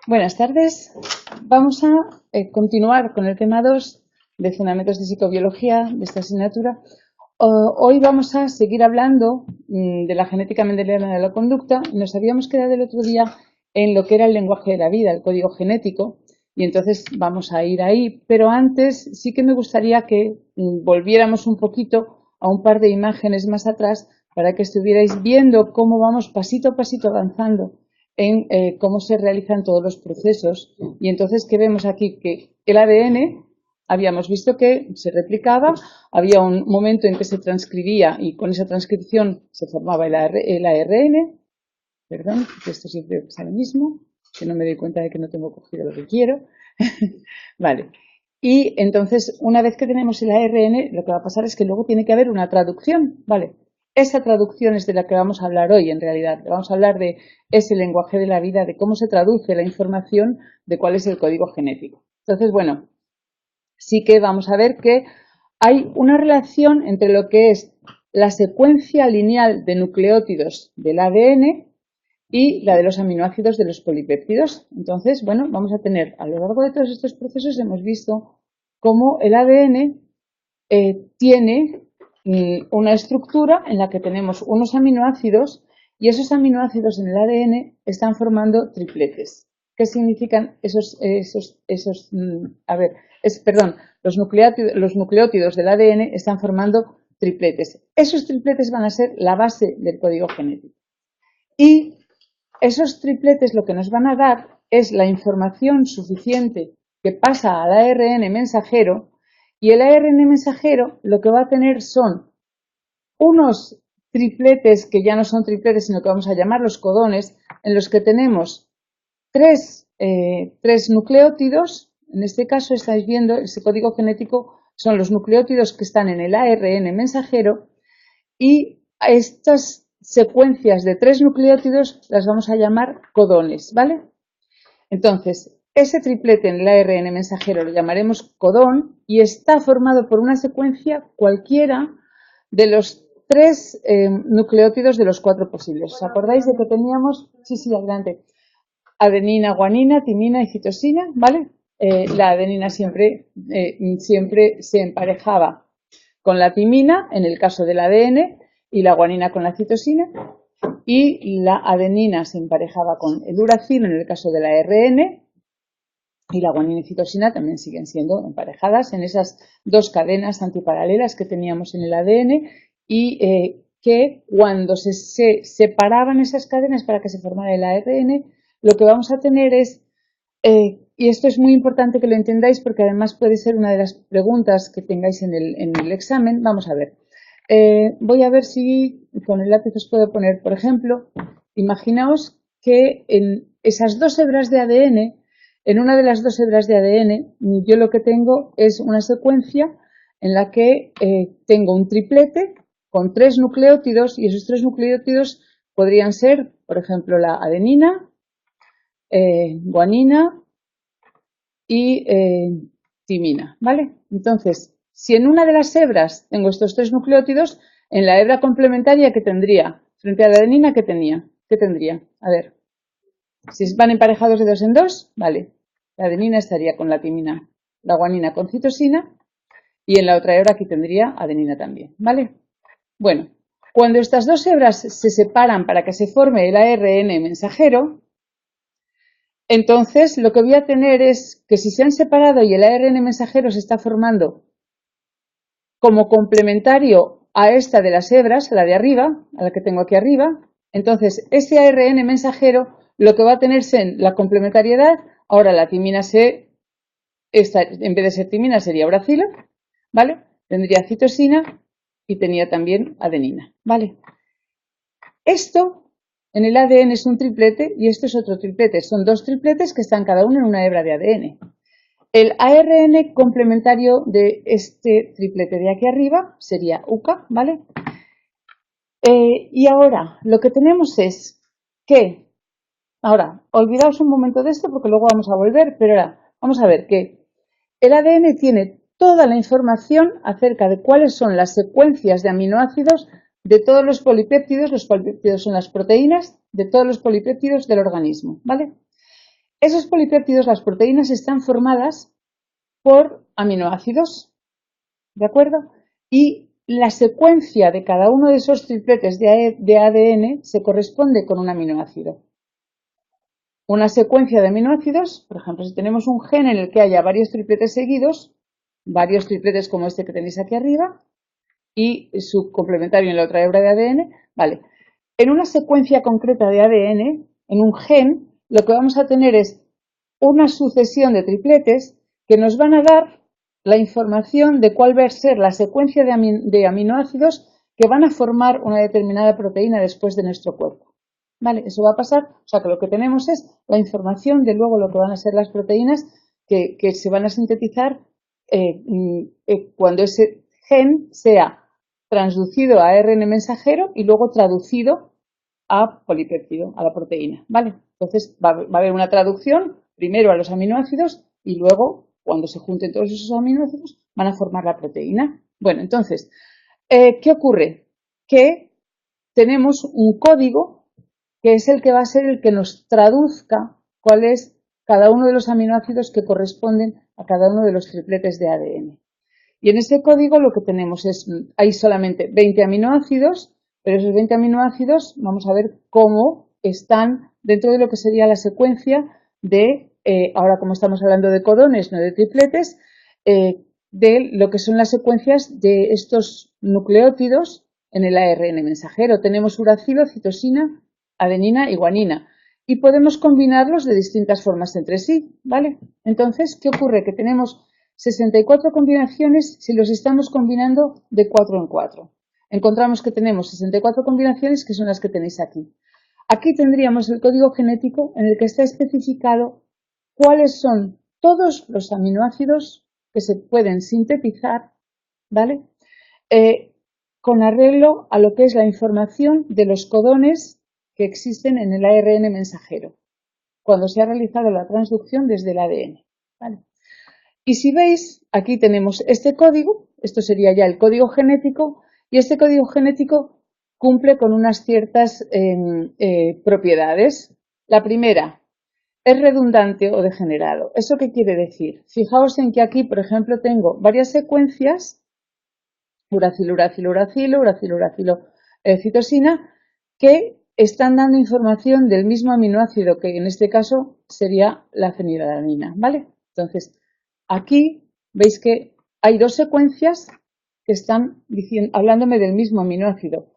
Buenas tardes. Vamos a continuar con el tema 2 de Fundamentos de Psicobiología de esta asignatura. Hoy vamos a seguir hablando de la genética mendeliana de la conducta. Nos habíamos quedado el otro día en lo que era el lenguaje de la vida, el código genético, y entonces vamos a ir ahí. Pero antes sí que me gustaría que volviéramos un poquito a un par de imágenes más atrás para que estuvierais viendo cómo vamos pasito a pasito avanzando en cómo se realizan todos los procesos. Y entonces, ¿qué vemos aquí? Que el ADN, habíamos visto que se replicaba, había un momento en que se transcribía y con esa transcripción se formaba el ARN, perdón, que esto siempre pasa lo mismo, que no me doy cuenta de que no tengo cogido lo que quiero. Vale. Y entonces, una vez que tenemos el ARN, lo que va a pasar es que luego tiene que haber una traducción, ¿vale? Esa traducción es de la que vamos a hablar hoy, en realidad. Vamos a hablar de ese lenguaje de la vida, de cómo se traduce la información, de cuál es el código genético. Entonces, bueno, sí que vamos a ver que hay una relación entre lo que es la secuencia lineal de nucleótidos del ADN y la de los aminoácidos de los polipéptidos. Entonces, bueno, vamos a tener, a lo largo de todos estos procesos hemos visto cómo el ADN tiene una estructura en la que tenemos unos aminoácidos y esos aminoácidos en el ADN están formando tripletes. ¿Qué significan perdón, los nucleótidos del ADN están formando tripletes. Esos tripletes van a ser la base del código genético. Y esos tripletes lo que nos van a dar es la información suficiente que pasa al ARN mensajero, y el ARN mensajero lo que va a tener son unos tripletes que ya no son tripletes, sino que vamos a llamarlos codones, en los que tenemos tres nucleótidos. En este caso estáis viendo, ese código genético son los nucleótidos que están en el ARN mensajero, y a estas secuencias de tres nucleótidos las vamos a llamar codones, ¿vale? Entonces, ese triplete en el ARN mensajero lo llamaremos codón y está formado por una secuencia cualquiera de los tres nucleótidos de los cuatro posibles. ¿Os acordáis de que teníamos? Sí, adelante. Adenina, guanina, timina y citosina, ¿vale? La adenina siempre se emparejaba con la timina, en el caso del ADN, y la guanina con la citosina, y la adenina se emparejaba con el uracilo en el caso del ARN, y la guanina y citosina también siguen siendo emparejadas en esas dos cadenas antiparalelas que teníamos en el ADN, y que cuando se separaban esas cadenas para que se formara el ARN, lo que vamos a tener es, y esto es muy importante que lo entendáis porque además puede ser una de las preguntas que tengáis en el examen. Vamos a ver. Voy a ver si con el lápiz os puedo poner, por ejemplo, imaginaos que en esas dos hebras de ADN, en una de las dos hebras de ADN, yo lo que tengo es una secuencia en la que tengo un triplete con tres nucleótidos, y esos tres nucleótidos podrían ser, por ejemplo, la adenina, guanina y timina, ¿vale? Entonces, si en una de las hebras tengo estos tres nucleótidos, en la hebra complementaria, ¿qué tendría? Frente a la adenina, ¿qué tendría? A ver, si van emparejados de dos en dos, vale. La adenina estaría con la timina, la guanina con citosina, y en la otra hebra aquí tendría adenina también, ¿vale? Bueno, cuando estas dos hebras se separan para que se forme el ARN mensajero, entonces lo que voy a tener es que si se han separado y el ARN mensajero se está formando como complementario a esta de las hebras, a la de arriba, a la que tengo aquí arriba, entonces ese ARN mensajero lo que va a tenerse en la complementariedad, ahora la timina en vez de ser timina sería uracilo, ¿vale? Tendría citosina y tenía también adenina, ¿vale? Esto en el ADN es un triplete y esto es otro triplete. Son dos tripletes que están cada uno en una hebra de ADN. El ARN complementario de este triplete de aquí arriba sería UCA, ¿vale? Y ahora lo que tenemos es que, ahora, olvidaos un momento de esto porque luego vamos a volver, pero ahora vamos a ver que el ADN tiene toda la información acerca de cuáles son las secuencias de aminoácidos de todos los polipéptidos son las proteínas de todos los polipéptidos del organismo, ¿vale? Esos polipéptidos, las proteínas, están formadas por aminoácidos, ¿de acuerdo? Y la secuencia de cada uno de esos tripletes de ADN se corresponde con un aminoácido. Una secuencia de aminoácidos, por ejemplo, si tenemos un gen en el que haya varios tripletes seguidos, varios tripletes como este que tenéis aquí arriba, y su complementario en la otra hebra de ADN, vale. En una secuencia concreta de ADN, en un gen, lo que vamos a tener es una sucesión de tripletes que nos van a dar la información de cuál va a ser la secuencia de aminoácidos que van a formar una determinada proteína después de nuestro cuerpo. ¿Vale? Eso va a pasar, o sea que lo que tenemos es la información de luego lo que van a ser las proteínas que se van a sintetizar cuando ese gen sea transducido a ARN mensajero y luego traducido a polipéptido, a la proteína, ¿vale? Entonces va a haber una traducción primero a los aminoácidos y luego, cuando se junten todos esos aminoácidos, van a formar la proteína. Bueno, entonces, ¿qué ocurre? Que tenemos un código que es el que va a ser el que nos traduzca cuál es cada uno de los aminoácidos que corresponden a cada uno de los tripletes de ADN. Y en ese código lo que tenemos es, hay solamente 20 aminoácidos, pero esos 20 aminoácidos vamos a ver cómo están dentro de lo que sería la secuencia de, ahora como estamos hablando de codones, no de tripletes, de lo que son las secuencias de estos nucleótidos en el ARN mensajero. Tenemos uracilo, citosina, adenina y guanina. Y podemos combinarlos de distintas formas entre sí, ¿vale? Entonces, ¿qué ocurre? Que tenemos 64 combinaciones si los estamos combinando de 4 en 4. Encontramos que tenemos 64 combinaciones que son las que tenéis aquí. Aquí tendríamos el código genético en el que está especificado cuáles son todos los aminoácidos que se pueden sintetizar, ¿vale? Con arreglo a lo que es la información de los codones que existen en el ARN mensajero, cuando se ha realizado la transducción desde el ADN, ¿vale? Y si veis, aquí tenemos este código, esto sería ya el código genético, y este código genético cumple con unas ciertas propiedades. La primera, es redundante o degenerado. ¿Eso qué quiere decir? Fijaos en que aquí, por ejemplo, tengo varias secuencias, uracilo, uracilo, uracilo, uracilo, uracilo, citosina, que están dando información del mismo aminoácido, que en este caso sería la fenilalanina, ¿vale? Entonces, aquí veis que hay dos secuencias que están hablándome del mismo aminoácido.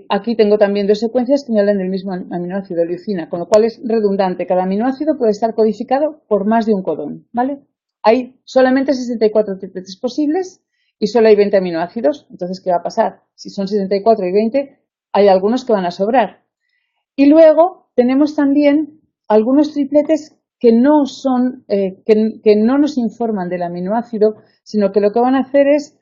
Aquí tengo también dos secuencias que me hablan del mismo aminoácido, leucina, con lo cual es redundante. Cada aminoácido puede estar codificado por más de un codón, ¿vale? Hay solamente 64 tripletes posibles y solo hay 20 aminoácidos. Entonces, ¿qué va a pasar? Si son 64 y 20, hay algunos que van a sobrar. Y luego tenemos también algunos tripletes que no son, que no nos informan del aminoácido, sino que lo que van a hacer es,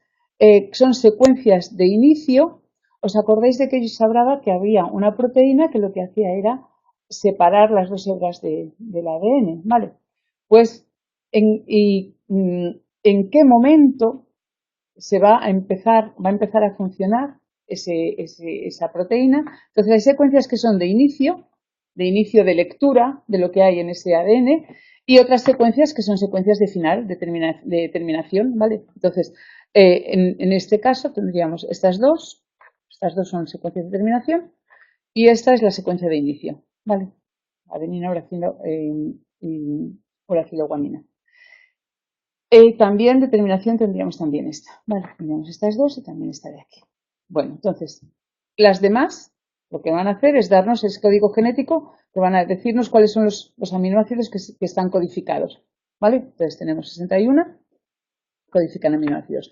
son secuencias de inicio. ¿Os acordáis de que yo os hablaba que había una proteína que lo que hacía era separar las dos hebras del ADN? Vale, pues ¿en qué momento va a empezar a funcionar esa proteína? Entonces hay secuencias que son de inicio de lectura de lo que hay en ese ADN, y otras secuencias que son secuencias de final, de terminación, ¿vale? Entonces, en este caso tendríamos estas dos son secuencias de terminación, y esta es la secuencia de inicio, ¿vale? Adenina, uracilo y uracilo guanina. También determinación tendríamos también esta, ¿vale? Tendríamos estas dos y también esta de aquí. Bueno, entonces, las demás lo que van a hacer es darnos ese código genético, que van a decirnos cuáles son los aminoácidos que están codificados, ¿vale? Entonces tenemos 61, codifican aminoácidos.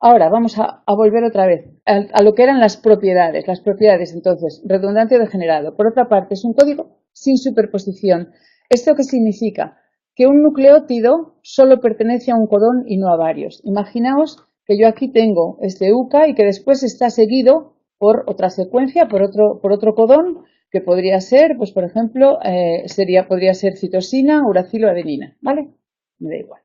Ahora vamos a volver otra vez a lo que eran las propiedades. Las propiedades, entonces, redundante o degenerado. Por otra parte, es un código sin superposición. ¿Esto qué significa? Que un nucleótido solo pertenece a un codón y no a varios. Imaginaos que yo aquí tengo este UCA y que después está seguido por otra secuencia, por otro codón, que podría ser, pues por ejemplo, podría ser citosina, uracilo, adenina, ¿vale? Me da igual.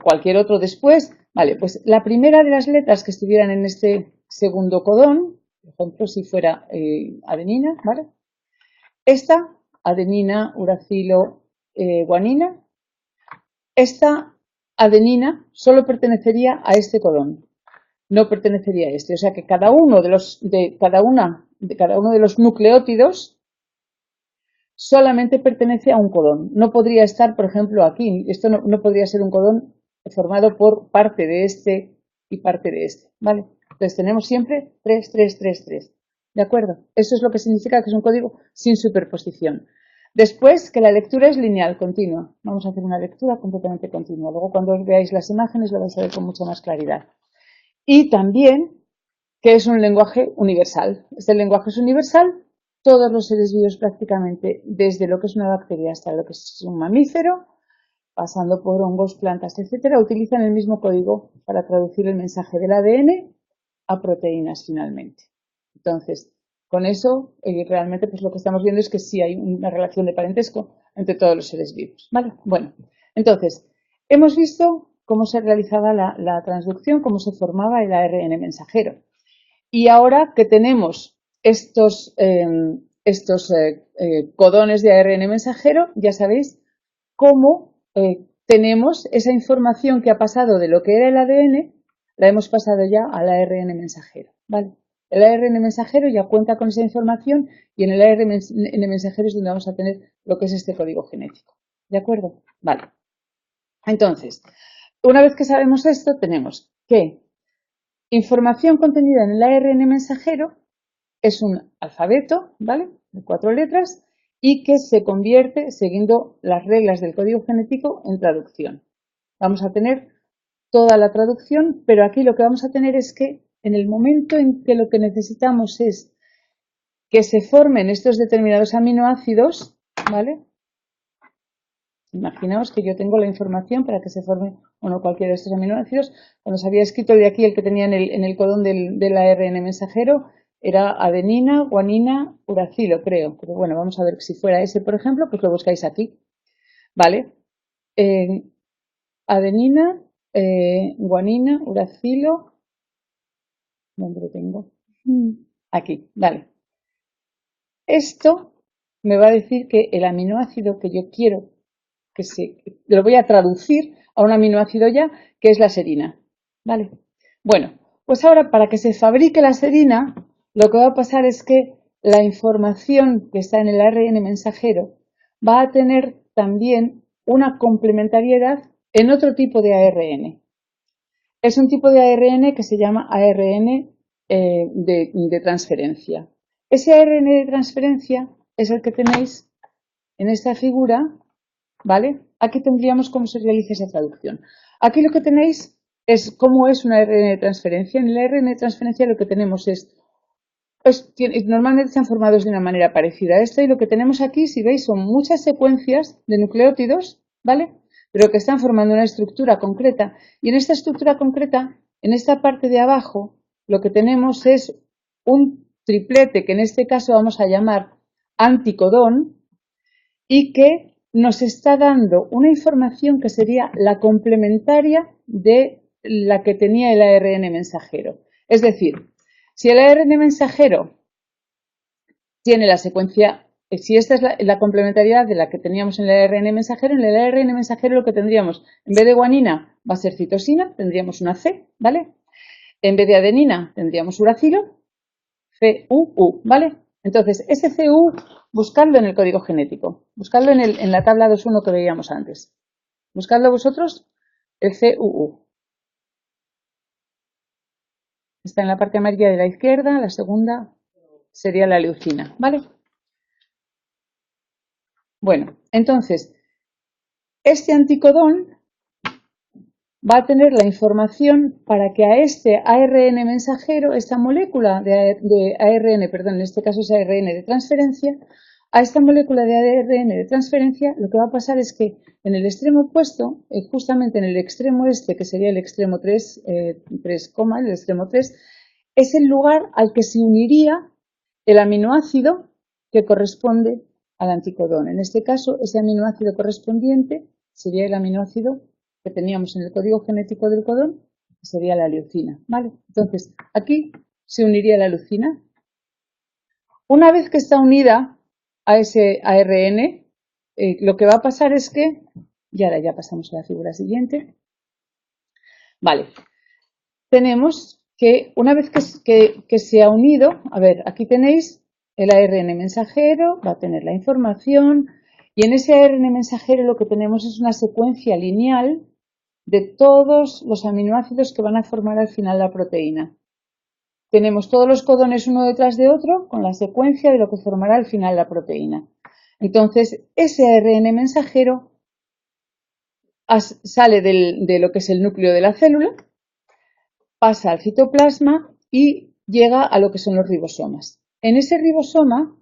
Cualquier otro después, vale, pues la primera de las letras que estuvieran en este segundo codón, por ejemplo, si fuera adenina, ¿vale? Esta, adenina, uracilo, guanina, esta adenina solo pertenecería a este codón, no pertenecería a este. O sea que cada uno de los nucleótidos solamente pertenece a un codón. No podría estar, por ejemplo, aquí. Esto no podría ser un codón formado por parte de este y parte de este, ¿vale? Entonces tenemos siempre 3, 3, 3, 3. ¿De acuerdo? Eso es lo que significa que es un código sin superposición. Después, que la lectura es lineal, continua. Vamos a hacer una lectura completamente continua. Luego, cuando veáis las imágenes, lo vais a ver con mucha más claridad. Y también que es un lenguaje universal. Este lenguaje es universal. Todos los seres vivos prácticamente, desde lo que es una bacteria hasta lo que es un mamífero, pasando por hongos, plantas, etcétera, utilizan el mismo código para traducir el mensaje del ADN a proteínas finalmente. Entonces, con eso, realmente pues lo que estamos viendo es que sí hay una relación de parentesco entre todos los seres vivos, ¿vale? Bueno, entonces, hemos visto cómo se realizaba la transducción, cómo se formaba el ARN mensajero. Y ahora que tenemos estos codones de ARN mensajero, ya sabéis cómo tenemos esa información que ha pasado de lo que era el ADN, la hemos pasado ya al ARN mensajero, ¿vale? El ARN mensajero ya cuenta con esa información y en el ARN mensajero es donde vamos a tener lo que es este código genético, ¿de acuerdo? Vale. Entonces, una vez que sabemos esto, tenemos que información contenida en el ARN mensajero es un alfabeto, ¿vale? De 4 letras y que se convierte, siguiendo las reglas del código genético, en traducción. Vamos a tener toda la traducción, pero aquí lo que vamos a tener es que en el momento en que lo que necesitamos es que se formen estos determinados aminoácidos, ¿vale? Imaginaos que yo tengo la información para que se forme cualquiera de estos aminoácidos. Cuando se había escrito de aquí el que tenía en el codón del ARN mensajero, era adenina, guanina, uracilo, creo. Pero bueno, vamos a ver si fuera ese, por ejemplo, pues lo buscáis aquí. ¿Vale? Adenina, guanina, uracilo. ¿Dónde lo tengo? Aquí, vale. Esto me va a decir que el aminoácido que yo quiero lo voy a traducir a un aminoácido ya, que es la serina. ¿Vale? Bueno, pues ahora para que se fabrique la serina, lo que va a pasar es que la información que está en el ARN mensajero va a tener también una complementariedad en otro tipo de ARN. Es un tipo de ARN que se llama ARN de transferencia. Ese ARN de transferencia es el que tenéis en esta figura, ¿vale? Aquí tendríamos cómo se realiza esa traducción. Aquí lo que tenéis es cómo es un ARN de transferencia. En el ARN de transferencia lo que tenemos normalmente están formados de una manera parecida a esto y lo que tenemos aquí, si veis, son muchas secuencias de nucleótidos, ¿vale? Pero que están formando una estructura concreta. Y en esta estructura concreta, en esta parte de abajo, lo que tenemos es un triplete que en este caso vamos a llamar anticodón y que nos está dando una información que sería la complementaria de la que tenía el ARN mensajero. Es decir, si el ARN mensajero tiene la secuencia, si esta es la complementariedad de la que teníamos en el ARN mensajero, en el ARN mensajero lo que tendríamos, en vez de guanina va a ser citosina, tendríamos una C, ¿vale? En vez de adenina tendríamos uracilo, CUU, ¿vale? Entonces, ese CU, buscadlo en el código genético, buscadlo en la tabla 2.1 que veíamos antes. Buscadlo vosotros, el CUU. Está en la parte amarilla de la izquierda, la segunda sería la leucina, ¿vale? Bueno, entonces, este anticodón va a tener la información para que a este ARN mensajero, esta molécula de ARN, perdón, en este caso es ARN de transferencia, a esta molécula de ARN de transferencia lo que va a pasar es que en el extremo opuesto, justamente en el extremo este, que sería el extremo 3, el extremo 3, es el lugar al que se uniría el aminoácido que corresponde al anticodón. En este caso, ese aminoácido correspondiente sería el aminoácido que teníamos en el código genético del codón, que sería la leucina, ¿vale? Entonces, aquí se uniría la leucina. Una vez que está unida a ese ARN, lo que va a pasar es que, y ahora ya pasamos a la figura siguiente, vale, tenemos que una vez que se ha unido, a ver, aquí tenéis el ARN mensajero, va a tener la información, y en ese ARN mensajero lo que tenemos es una secuencia lineal de todos los aminoácidos que van a formar al final la proteína. Tenemos todos los codones uno detrás de otro con la secuencia de lo que formará al final la proteína. Entonces, ese ARN mensajero sale de lo que es el núcleo de la célula, pasa al citoplasma y llega a lo que son los ribosomas. En ese ribosoma,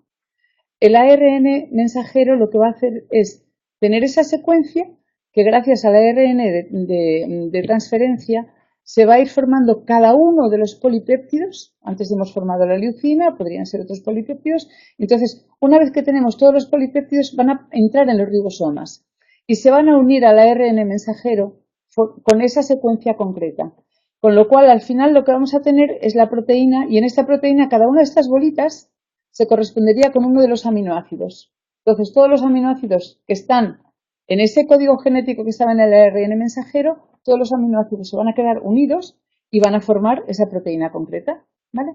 el ARN mensajero lo que va a hacer es tener esa secuencia que gracias al ARN de transferencia se va a ir formando cada uno de los polipéptidos. Antes hemos formado la leucina, podrían ser otros polipéptidos. Entonces, una vez que tenemos todos los polipéptidos, van a entrar en los ribosomas y se van a unir al ARN mensajero con esa secuencia concreta. Con lo cual, al final, lo que vamos a tener es la proteína, y en esta proteína cada una de estas bolitas se correspondería con uno de los aminoácidos. Entonces, todos los aminoácidos que están en ese código genético que estaba en el ARN mensajero, todos los aminoácidos se van a quedar unidos y van a formar esa proteína concreta, ¿vale?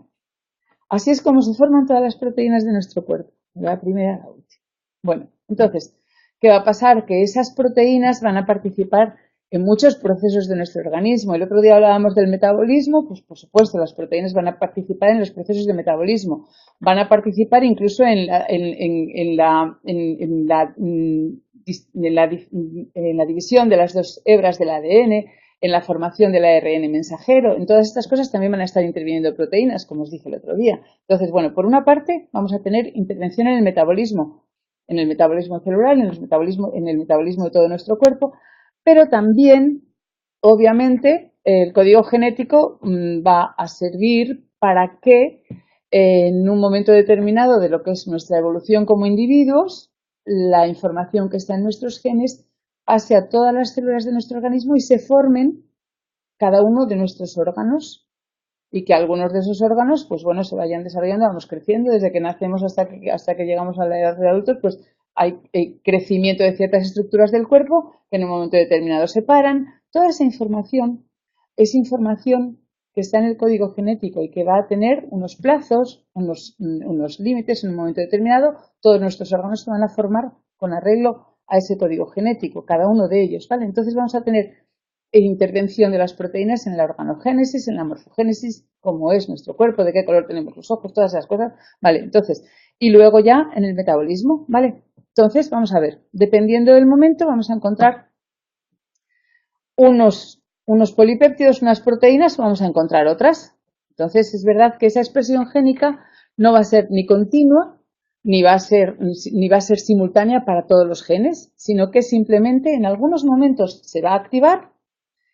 Así es como se forman todas las proteínas de nuestro cuerpo, de la primera a la última. Bueno, entonces, ¿qué va a pasar? Que esas proteínas van a participar en muchos procesos de nuestro organismo. El otro día hablábamos del metabolismo, pues por supuesto las proteínas van a participar en los procesos de metabolismo, van a participar incluso en la división de las dos hebras del ADN, en la formación del ARN mensajero. En todas estas cosas también van a estar interviniendo proteínas, como os dije el otro día. Entonces, bueno, por una parte vamos a tener intervención en el metabolismo celular, en el metabolismo de todo nuestro cuerpo, pero también, obviamente, el código genético va a servir para que en un momento determinado de lo que es nuestra evolución como individuos, la información que está en nuestros genes pase a todas las células de nuestro organismo y se formen cada uno de nuestros órganos, y que algunos de esos órganos, pues bueno, se vayan desarrollando, vamos creciendo desde que nacemos hasta que llegamos a la edad de adultos, pues hay crecimiento de ciertas estructuras del cuerpo que en un momento determinado se paran. Toda esa información es información que está en el código genético y que va a tener unos plazos, unos límites en un momento determinado. Todos nuestros órganos se van a formar con arreglo a ese código genético, cada uno de ellos, ¿vale? Entonces vamos a tener intervención de las proteínas en la organogénesis, en la morfogénesis, cómo es nuestro cuerpo, de qué color tenemos los ojos, todas esas cosas, ¿vale? Entonces, y luego ya en el metabolismo, ¿vale? Entonces, vamos a ver, dependiendo del momento vamos a encontrar unos polipéptidos, unas proteínas, o vamos a encontrar otras. Entonces, es verdad que esa expresión génica no va a ser ni continua, ni va a ser simultánea para todos los genes, sino que simplemente en algunos momentos se va a activar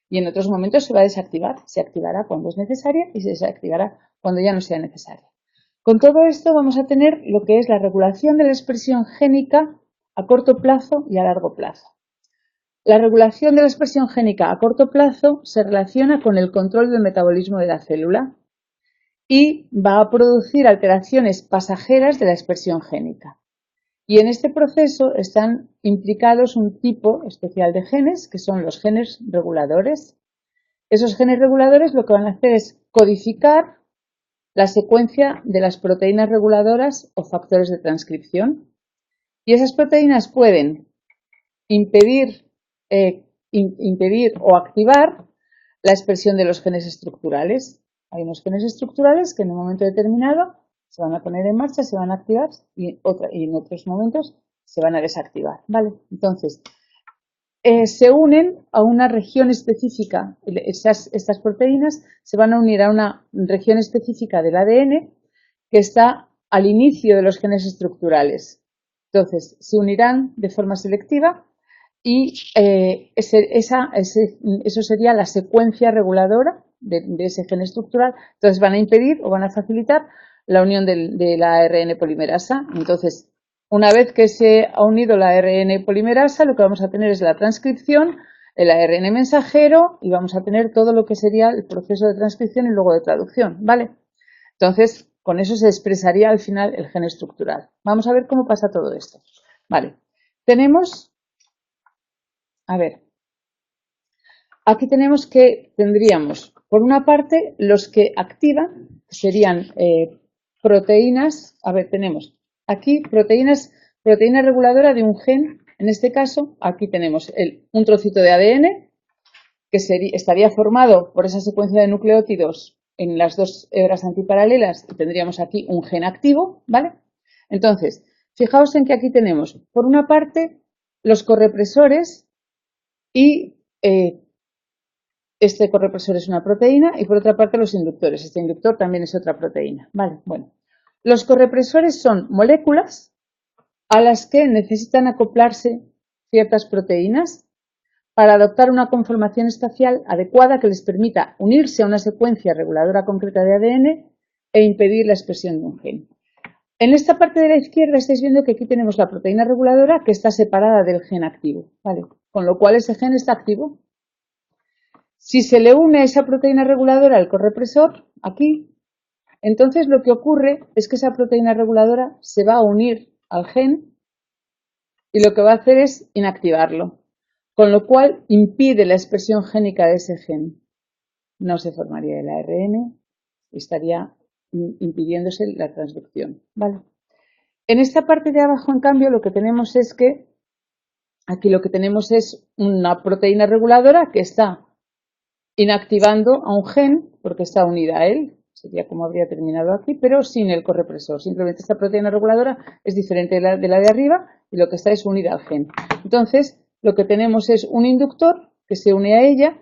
y en otros momentos se va a desactivar. Se activará cuando es necesaria y se desactivará cuando ya no sea necesaria. Con todo esto vamos a tener lo que es la regulación de la expresión génica a corto plazo y a largo plazo. La regulación de la expresión génica a corto plazo se relaciona con el control del metabolismo de la célula y va a producir alteraciones pasajeras de la expresión génica. Y en este proceso están implicados un tipo especial de genes, que son los genes reguladores. Esos genes reguladores lo que van a hacer es codificar la secuencia de las proteínas reguladoras o factores de transcripción. Y esas proteínas pueden impedir o activar la expresión de los genes estructurales. Hay unos genes estructurales que en un momento determinado se van a poner en marcha, se van a activar y en otros momentos se van a desactivar, ¿vale? Entonces, se unen a una región específica. Estas proteínas se van a unir a una región específica del ADN que está al inicio de los genes estructurales. Entonces, se unirán de forma selectiva y eso sería la secuencia reguladora de ese gen estructural. Entonces, van a impedir o van a facilitar la unión de la ARN polimerasa. Entonces, una vez que se ha unido la ARN polimerasa, lo que vamos a tener es la transcripción, el ARN mensajero, y vamos a tener todo lo que sería el proceso de transcripción y luego de traducción, ¿vale? Entonces, con eso se expresaría al final el gen estructural. Vamos a ver cómo pasa todo esto. Vale. tenemos, a ver, aquí tenemos que tendríamos, por una parte, los que activan, serían proteínas, a ver, tenemos aquí proteína reguladora de un gen, en este caso, aquí tenemos un trocito de ADN, que estaría formado por esa secuencia de nucleótidos en las dos hebras antiparalelas, y tendríamos aquí un gen activo, ¿vale? Entonces, fijaos en que aquí tenemos, por una parte, los correpresores y este correpresor es una proteína y por otra parte los inductores. Este inductor también es otra proteína. Vale, bueno. Los correpresores son moléculas a las que necesitan acoplarse ciertas proteínas para adoptar una conformación espacial adecuada que les permita unirse a una secuencia reguladora concreta de ADN e impedir la expresión de un gen. En esta parte de la izquierda estáis viendo que aquí tenemos la proteína reguladora que está separada del gen activo, ¿vale? Con lo cual ese gen está activo. Si se le une esa proteína reguladora al correpresor, aquí, entonces lo que ocurre es que esa proteína reguladora se va a unir al gen y lo que va a hacer es inactivarlo, con lo cual impide la expresión génica de ese gen. No se formaría el ARN, estaría impidiéndose la transducción, ¿vale? En esta parte de abajo, en cambio, lo que tenemos es que aquí lo que tenemos es una proteína reguladora que está inactivando a un gen porque está unida a él, sería como habría terminado aquí, pero sin el correpresor. Simplemente esta proteína reguladora es diferente de la de arriba y lo que está es unida al gen. Entonces, lo que tenemos es un inductor que se une a ella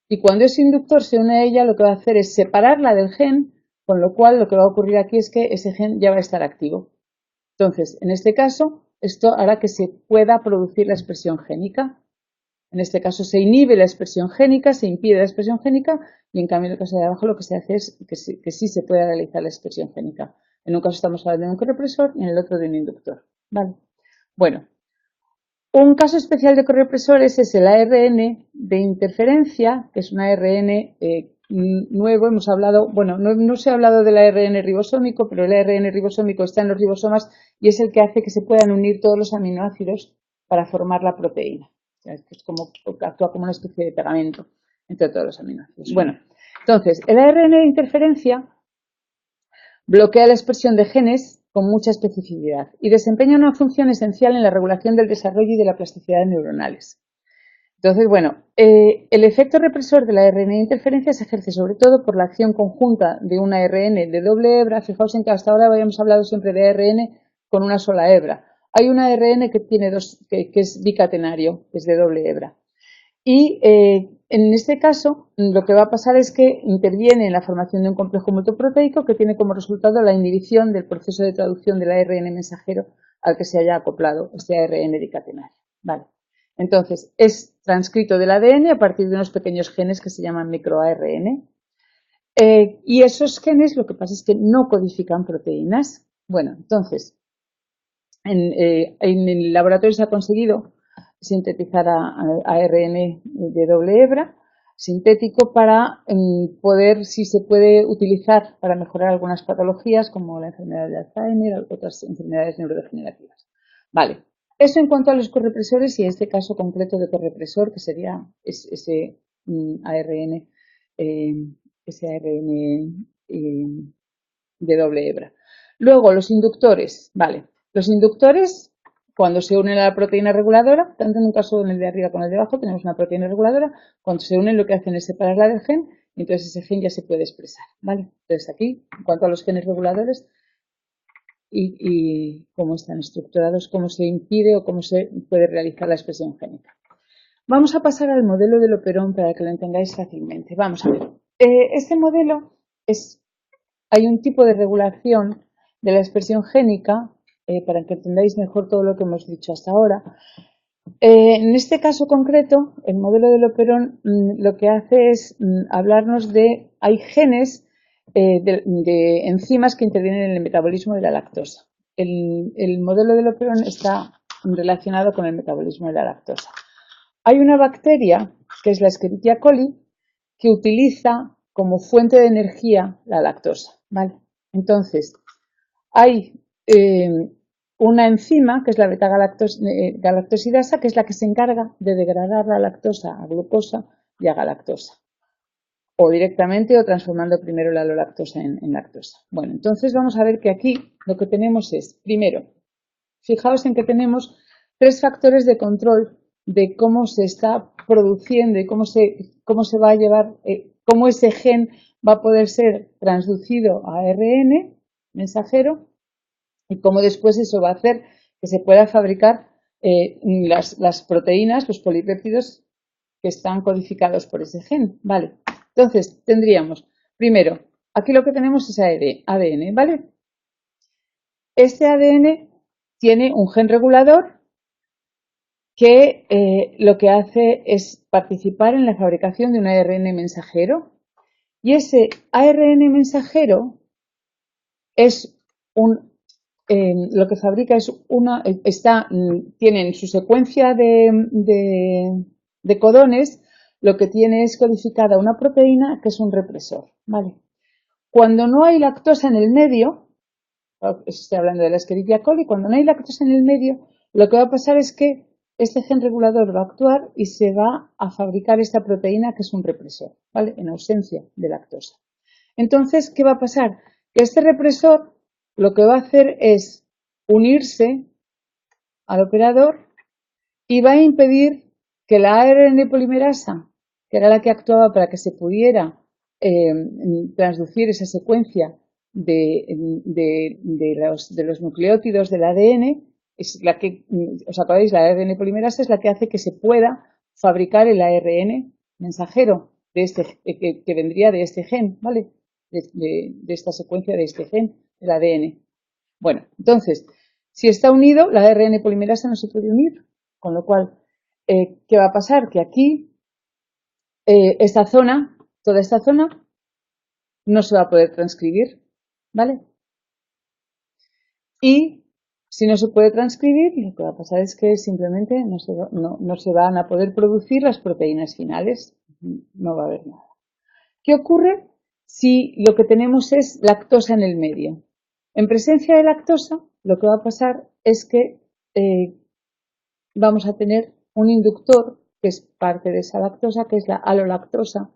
y cuando ese inductor se une a ella lo que va a hacer es separarla del gen, con lo cual lo que va a ocurrir aquí es que ese gen ya va a estar activo. Entonces, en este caso, esto hará que se pueda producir la expresión génica. En este caso se inhibe la expresión génica, se impide la expresión génica y en cambio en el caso de abajo lo que se hace es que sí se puede realizar la expresión génica. En un caso estamos hablando de un correpresor y en el otro de un inductor. ¿Vale? Bueno, un caso especial de correpresores es el ARN de interferencia, que es un ARN nuevo. Hemos hablado, bueno, no se ha hablado del ARN ribosómico, pero el ARN ribosómico está en los ribosomas y es el que hace que se puedan unir todos los aminoácidos para formar la proteína. Es como actúa como una especie de pegamento entre todos los aminoácidos. Bueno, entonces, el ARN de interferencia bloquea la expresión de genes con mucha especificidad y desempeña una función esencial en la regulación del desarrollo y de la plasticidad neuronales. Entonces, bueno, el efecto represor de la ARN de interferencia se ejerce sobre todo por la acción conjunta de una ARN de doble hebra. Fijaos en que hasta ahora habíamos hablado siempre de ARN con una sola hebra. Hay una ARN que tiene que es bicatenario, que es de doble hebra. Y en este caso lo que va a pasar es que interviene en la formación de un complejo multiproteico que tiene como resultado la inhibición del proceso de traducción del ARN mensajero al que se haya acoplado este ARN bicatenario. Vale. Entonces, es transcrito del ADN a partir de unos pequeños genes que se llaman microARN. Y esos genes lo que pasa es que no codifican proteínas. Bueno, entonces, en el laboratorio se ha conseguido sintetizar ARN de doble hebra sintético para poder, si se puede utilizar para mejorar algunas patologías como la enfermedad de Alzheimer o otras enfermedades neurodegenerativas. Vale, eso en cuanto a los correpresores y este caso concreto de correpresor que sería ese ARN, de doble hebra. Luego, los inductores, vale. Los inductores, cuando se unen a la proteína reguladora, tanto en un caso en el de arriba como en el de abajo, tenemos una proteína reguladora, cuando se unen lo que hacen es separarla del gen, y entonces ese gen ya se puede expresar, ¿vale? Entonces aquí, en cuanto a los genes reguladores y cómo están estructurados, cómo se impide o cómo se puede realizar la expresión génica. Vamos a pasar al modelo del operón para que lo entendáis fácilmente. Vamos a ver. Este modelo hay un tipo de regulación de la expresión génica, para que entendáis mejor todo lo que hemos dicho hasta ahora. En este caso concreto, el modelo del operón lo que hace es hablarnos de, hay genes de enzimas que intervienen en el metabolismo de la lactosa. El modelo del operón está relacionado con el metabolismo de la lactosa. Hay una bacteria, que es la Escherichia coli, que utiliza como fuente de energía la lactosa, ¿vale? Entonces, hay una enzima, que es la beta-galactosidasa, que es la que se encarga de degradar la lactosa a glucosa y a galactosa. O directamente o transformando primero la lactosa en lactosa. Bueno, entonces vamos a ver que aquí lo que tenemos es, primero, fijaos en que tenemos 3 factores de control de cómo se está produciendo y cómo se va a llevar, cómo ese gen va a poder ser transducido a ARN mensajero y cómo después eso va a hacer que se pueda fabricar las proteínas, los polipéptidos que están codificados por ese gen. Vale. Entonces, tendríamos, primero, aquí lo que tenemos es ADN, ¿vale? Este ADN tiene un gen regulador que lo que hace es participar en la fabricación de un ARN mensajero. Y ese ARN mensajero es lo que fabrica es tiene en su secuencia de codones, lo que tiene es codificada una proteína que es un represor, ¿vale? Cuando no hay lactosa en el medio, estoy hablando de la Escherichia coli, cuando no hay lactosa en el medio, lo que va a pasar es que este gen regulador va a actuar y se va a fabricar esta proteína que es un represor, ¿vale? En ausencia de lactosa. Entonces, ¿qué va a pasar? Que este represor lo que va a hacer es unirse al operador y va a impedir que la ARN polimerasa, que era la que actuaba para que se pudiera transducir esa secuencia de los nucleótidos del ADN, es la que, ¿os acordáis? La ARN polimerasa es la que hace que se pueda fabricar el ARN mensajero de que vendría de este gen, ¿vale? De esta secuencia de este gen, el ADN. Bueno, entonces, si está unido, la ARN polimerasa no se puede unir, con lo cual, ¿qué va a pasar? Que aquí, toda esta zona, no se va a poder transcribir, ¿vale? Y si no se puede transcribir, lo que va a pasar es que simplemente no se van a poder producir las proteínas finales, no va a haber nada. ¿Qué ocurre si lo que tenemos es lactosa en el medio? En presencia de lactosa, lo que va a pasar es que vamos a tener un inductor que es parte de esa lactosa, que es la alolactosa,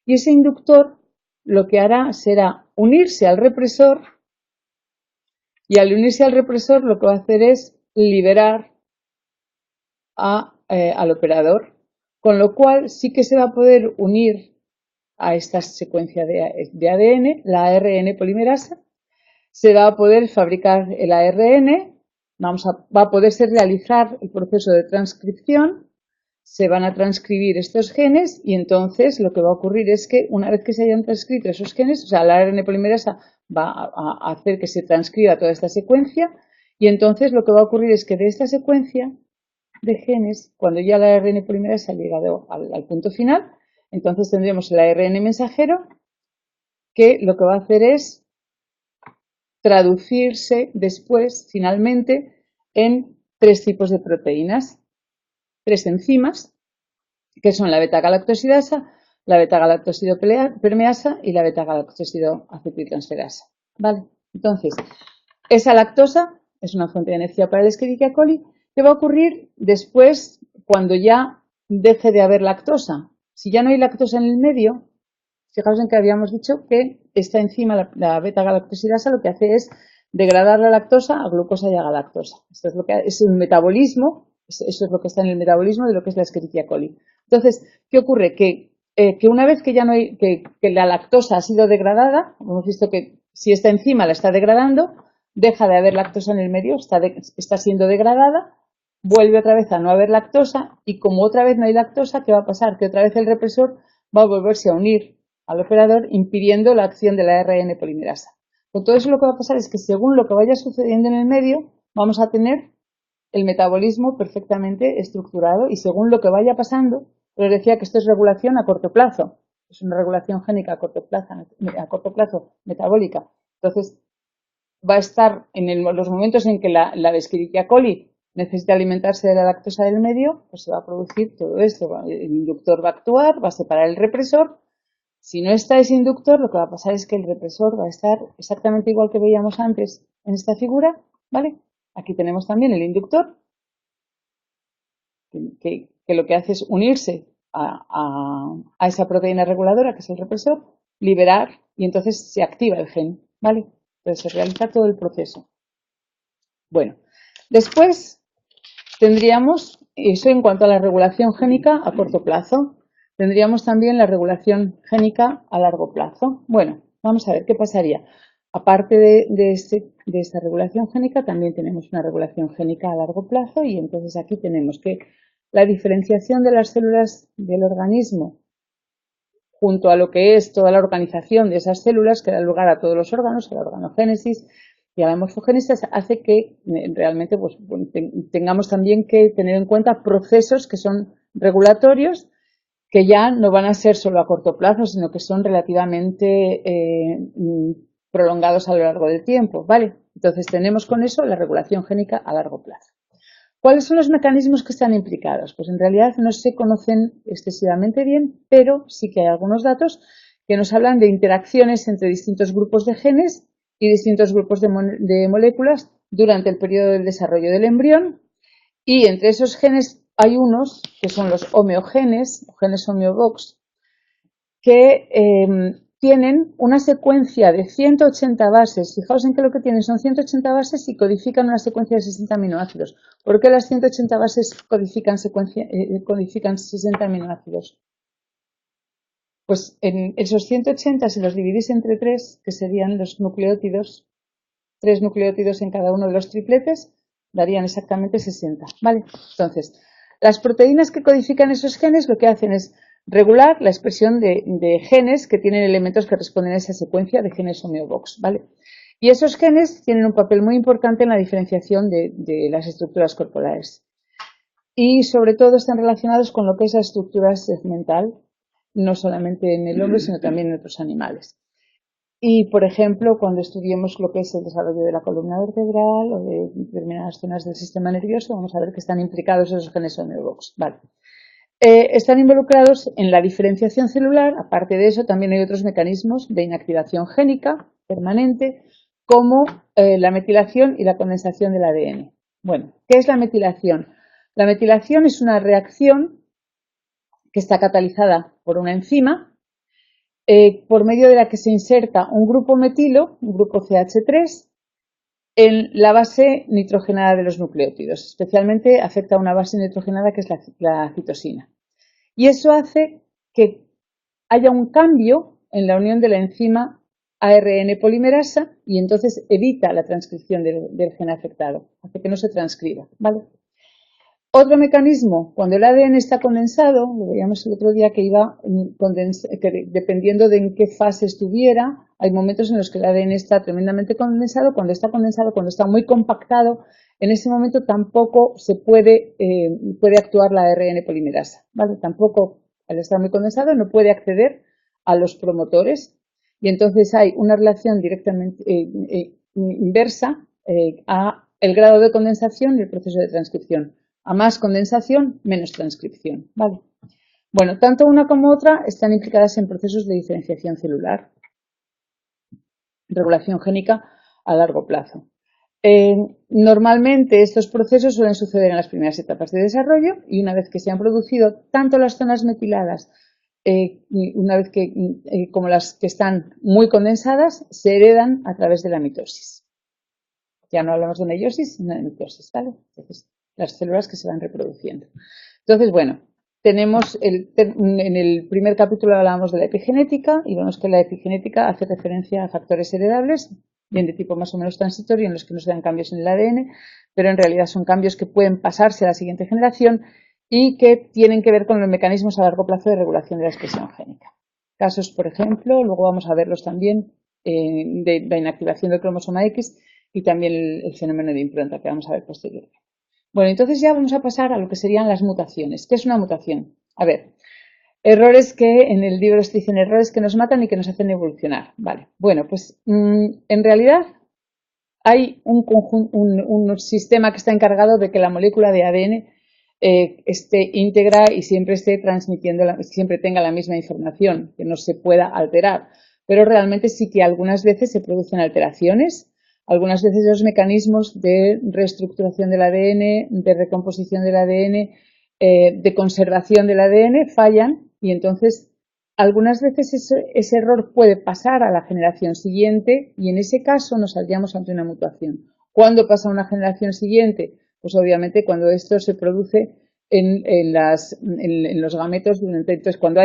y ese inductor lo que hará será unirse al represor, y al unirse al represor lo que va a hacer es liberar al operador, con lo cual sí que se va a poder unir a esta secuencia de ADN, la ARN polimerasa, se va a poder fabricar el ARN, va a poderse realizar el proceso de transcripción, se van a transcribir estos genes y entonces lo que va a ocurrir es que una vez que se hayan transcrito esos genes, o sea, la ARN polimerasa va a hacer que se transcriba toda esta secuencia y entonces lo que va a ocurrir es que de esta secuencia de genes, cuando ya la ARN polimerasa ha llegado al punto final, entonces tendremos el ARN mensajero que lo que va a hacer es traducirse después, finalmente, en 3 tipos de proteínas, 3 enzimas, que son la beta-galactosidasa, la beta-galactosidopermeasa y la beta-galactosidoacetiltransferasa. ¿Vale? Entonces, esa lactosa es una fuente de energía para el Escherichia coli. ¿Qué va a ocurrir después cuando ya deje de haber lactosa? Si ya no hay lactosa en el medio, fijaos en que habíamos dicho que esta enzima, la beta-galactosidasa, lo que hace es degradar la lactosa a glucosa y a galactosa. Esto es lo que es un metabolismo, eso es lo que está en el metabolismo de lo que es la Escherichia coli. Entonces, ¿qué ocurre? Que una vez que ya no hay, que la lactosa ha sido degradada, hemos visto que si esta enzima la está degradando, deja de haber lactosa en el medio, está siendo degradada, vuelve otra vez a no haber lactosa y como otra vez no hay lactosa, ¿qué va a pasar? Que otra vez el represor va a volverse a unir al operador impidiendo la acción de la ARN polimerasa. Con todo eso lo que va a pasar es que según lo que vaya sucediendo en el medio, vamos a tener el metabolismo perfectamente estructurado y según lo que vaya pasando, les decía que esto es regulación a corto plazo, es una regulación génica a corto plazo metabólica. Entonces, va a estar en los momentos en que la Escherichia coli necesita alimentarse de la lactosa del medio, pues se va a producir todo esto. El inductor va a actuar, va a separar el represor. Si no está ese inductor, lo que va a pasar es que el represor va a estar exactamente igual que veíamos antes en esta figura, ¿vale? Aquí tenemos también el inductor, que lo que hace es unirse a esa proteína reguladora, que es el represor, liberar y entonces se activa el gen, ¿vale? Entonces se realiza todo el proceso. Bueno, después tendríamos, eso en cuanto a la regulación génica a corto plazo, tendríamos también la regulación génica a largo plazo. Bueno, vamos a ver qué pasaría. Aparte de esta regulación génica, también tenemos una regulación génica a largo plazo y entonces aquí tenemos que la diferenciación de las células del organismo junto a lo que es toda la organización de esas células que da lugar a todos los órganos, a la organogénesis y a la morfogénesis, hace que realmente pues, tengamos también que tener en cuenta procesos que son regulatorios, que ya no van a ser solo a corto plazo, sino que son relativamente prolongados a lo largo del tiempo, ¿vale? Entonces tenemos con eso la regulación génica a largo plazo. ¿Cuáles son los mecanismos que están implicados? Pues en realidad no se conocen excesivamente bien, pero sí que hay algunos datos que nos hablan de interacciones entre distintos grupos de genes y distintos grupos de moléculas durante el periodo del desarrollo del embrión. Y entre esos genes hay unos que son los homeogenes, o genes homeobox, que tienen una secuencia de 180 bases. Fijaos en que lo que tienen son 180 bases y codifican una secuencia de 60 aminoácidos. ¿Por qué las 180 bases codifican 60 aminoácidos? Pues en esos 180, si los dividís entre 3, que serían los nucleótidos, 3 nucleótidos en cada uno de los tripletes, darían exactamente 60. ¿Vale? Entonces, las proteínas que codifican esos genes lo que hacen es regular la expresión de genes que tienen elementos que responden a esa secuencia de genes homeobox, ¿vale? Y esos genes tienen un papel muy importante en la diferenciación de las estructuras corporales. Y sobre todo están relacionados con lo que es la estructura segmental, no solamente en el hombre, sino también en otros animales. Y, por ejemplo, cuando estudiemos lo que es el desarrollo de la columna vertebral o de determinadas zonas del sistema nervioso, vamos a ver que están implicados esos genes homeobox, ¿vale? Están involucrados en la diferenciación celular. Aparte de eso, también hay otros mecanismos de inactivación génica permanente, como la metilación y la condensación del ADN. Bueno, ¿qué es la metilación? La metilación es una reacción que está catalizada por una enzima, por medio de la que se inserta un grupo metilo, un grupo CH3, en la base nitrogenada de los nucleótidos. Especialmente afecta a una base nitrogenada que es la citosina. Y eso hace que haya un cambio en la unión de la enzima ARN polimerasa y entonces evita la transcripción del gen afectado, hace que no se transcriba, ¿vale? Otro mecanismo, cuando el ADN está condensado, lo veíamos el otro día que que dependiendo de en qué fase estuviera, hay momentos en los que el ADN está tremendamente condensado. Cuando está condensado, cuando está muy compactado, en ese momento tampoco se puede actuar la ARN polimerasa, ¿vale? Tampoco, al estar muy condensado, no puede acceder a los promotores y entonces hay una relación directamente inversa a el grado de condensación y el proceso de transcripción. A más condensación, menos transcripción, ¿vale? Bueno, tanto una como otra están implicadas en procesos de diferenciación celular, regulación génica a largo plazo. Normalmente estos procesos suelen suceder en las primeras etapas de desarrollo y una vez que se han producido tanto las zonas metiladas como las que están muy condensadas, se heredan a través de la mitosis. Ya no hablamos de meiosis, sino de mitosis, ¿vale? Entonces, las células que se van reproduciendo. Entonces, bueno, tenemos en el primer capítulo hablábamos de la epigenética y vemos que la epigenética hace referencia a factores heredables, bien de tipo más o menos transitorio, en los que no se dan cambios en el ADN, pero en realidad son cambios que pueden pasarse a la siguiente generación y que tienen que ver con los mecanismos a largo plazo de regulación de la expresión génica. Casos, por ejemplo, luego vamos a verlos también, de la inactivación del cromosoma X y también el fenómeno de impronta que vamos a ver posteriormente. Bueno, entonces ya vamos a pasar a lo que serían las mutaciones. ¿Qué es una mutación? A ver, errores que en el libro se dicen errores que nos matan y que nos hacen evolucionar. Vale, bueno, pues en realidad hay un sistema que está encargado de que la molécula de ADN esté íntegra y siempre esté transmitiendo, siempre tenga la misma información, que no se pueda alterar. Pero realmente sí que algunas veces se producen alteraciones algunas veces los mecanismos de reestructuración del ADN, de recomposición del ADN, de conservación del ADN fallan y entonces algunas veces ese error puede pasar a la generación siguiente y en ese caso nos hallaríamos ante una mutación. ¿Cuándo pasa a una generación siguiente? Pues obviamente cuando esto se produce en los gametos. Entonces, cuando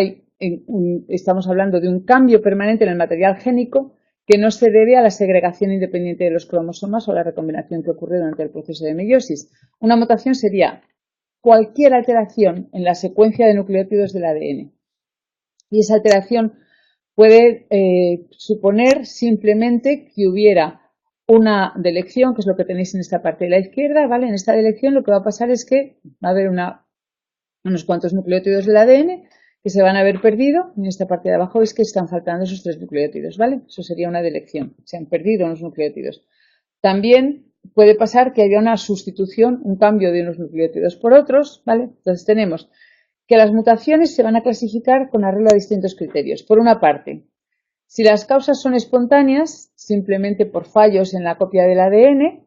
estamos hablando de un cambio permanente en el material génico que no se debe a la segregación independiente de los cromosomas o la recombinación que ocurre durante el proceso de meiosis. Una mutación sería cualquier alteración en la secuencia de nucleótidos del ADN. Y esa alteración puede suponer simplemente que hubiera una delección, que es lo que tenéis en esta parte de la izquierda, ¿vale? En esta delección lo que va a pasar es que va a haber unos cuantos nucleótidos del ADN que se van a haber perdido. En esta parte de abajo es que están faltando esos 3 nucleótidos, ¿vale? Eso sería una delección, se han perdido unos nucleótidos. También puede pasar que haya una sustitución, un cambio de unos nucleótidos por otros, ¿vale? Entonces tenemos que las mutaciones se van a clasificar con arreglo a distintos criterios. Por una parte, si las causas son espontáneas, simplemente por fallos en la copia del ADN,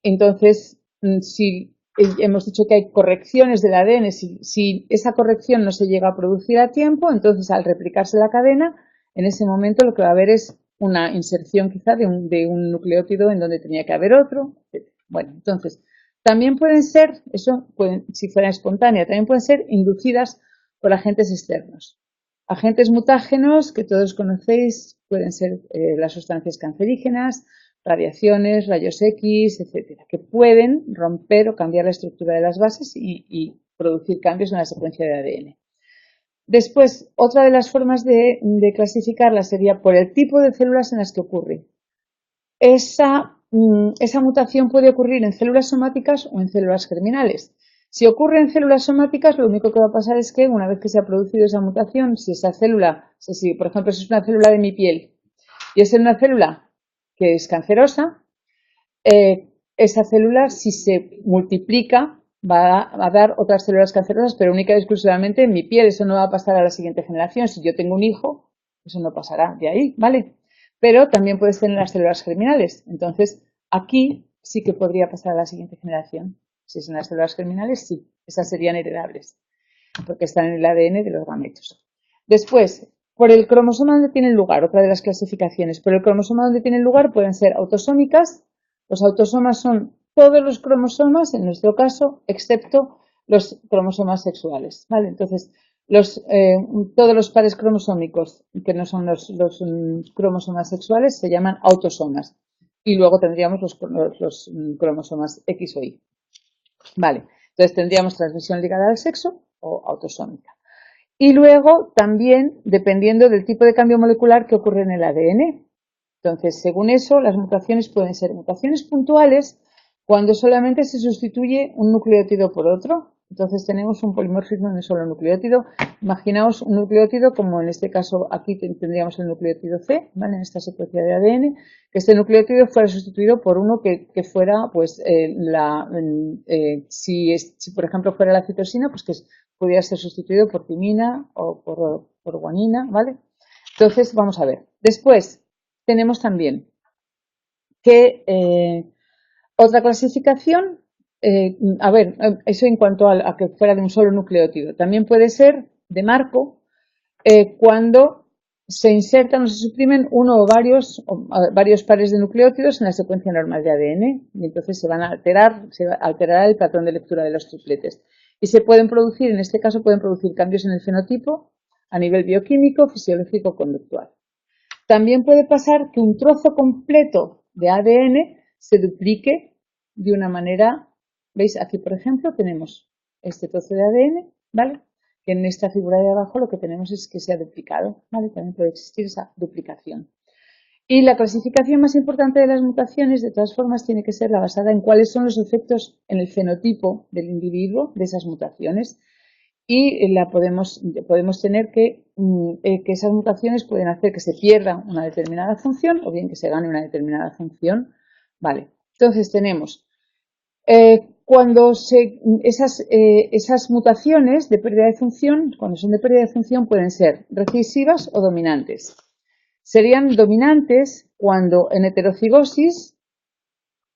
entonces, si hemos dicho que hay correcciones del ADN, si esa corrección no se llega a producir a tiempo, entonces al replicarse la cadena, en ese momento lo que va a haber es una inserción quizá de un nucleótido en donde tenía que haber otro, etc. Bueno, entonces, también pueden ser, si fuera espontánea, también pueden ser inducidas por agentes externos. Agentes mutágenos que todos conocéis pueden ser las sustancias cancerígenas, radiaciones, rayos X, etcétera, que pueden romper o cambiar la estructura de las bases y producir cambios en la secuencia de ADN. Después, otra de las formas de clasificarla sería por el tipo de células en las que ocurre. Esa mutación puede ocurrir en células somáticas o en células germinales. Si ocurre en células somáticas, lo único que va a pasar es que una vez que se ha producido esa mutación, si esa célula, si por ejemplo es una célula de mi piel y es una célula que es cancerosa, esa célula, si se multiplica, va a dar otras células cancerosas, pero única y exclusivamente en mi piel. Eso no va a pasar a la siguiente generación. Si yo tengo un hijo, eso no pasará de ahí, ¿vale? Pero también puede ser en las células germinales. Entonces, aquí sí que podría pasar a la siguiente generación. Si es en las células germinales, sí. Esas serían heredables, porque están en el ADN de los gametos. Después, por el cromosoma donde tienen lugar, otra de las clasificaciones. Por el cromosoma donde tienen lugar pueden ser autosómicas. Los autosomas son todos los cromosomas, en nuestro caso, excepto los cromosomas sexuales, ¿vale? Entonces, todos los pares cromosómicos que no son los cromosomas sexuales se llaman autosomas. Y luego tendríamos los cromosomas X o Y. Vale, entonces tendríamos transmisión ligada al sexo o autosómica. Y luego también dependiendo del tipo de cambio molecular que ocurre en el ADN. Entonces, según eso, las mutaciones pueden ser mutaciones puntuales cuando solamente se sustituye un nucleótido por otro. Entonces tenemos un polimorfismo en un solo nucleótido. Imaginaos un nucleótido como en este caso aquí tendríamos el nucleótido C, ¿vale? En esta secuencia de ADN, que este nucleótido fuera sustituido por uno que fuera, pues, si por ejemplo fuera la citosina, pues que pudiera ser sustituido por timina o por guanina, ¿vale? Entonces, vamos a ver. Después, tenemos también que otra clasificación, eso en cuanto a que fuera de un solo nucleótido. También puede ser de marco cuando se insertan o se suprimen uno o varios pares de nucleótidos en la secuencia normal de ADN y entonces se alterará el patrón de lectura de los tripletes. Y se pueden producir, en este caso, cambios en el fenotipo a nivel bioquímico, fisiológico, conductual. También puede pasar que un trozo completo de ADN se duplique de una manera, ¿veis? Aquí, por ejemplo, tenemos este trozo de ADN, ¿vale? Que en esta figura de abajo lo que tenemos es que se ha duplicado, ¿vale? También puede existir esa duplicación. Y la clasificación más importante de las mutaciones, de todas formas, tiene que ser la basada en cuáles son los efectos en el fenotipo del individuo de esas mutaciones. Y podemos tener que esas mutaciones pueden hacer que se pierda una determinada función o bien que se gane una determinada función. Vale, entonces tenemos cuando esas mutaciones de pérdida de función, cuando son de pérdida de función, pueden ser recisivas o dominantes. serían dominantes cuando en heterocigosis,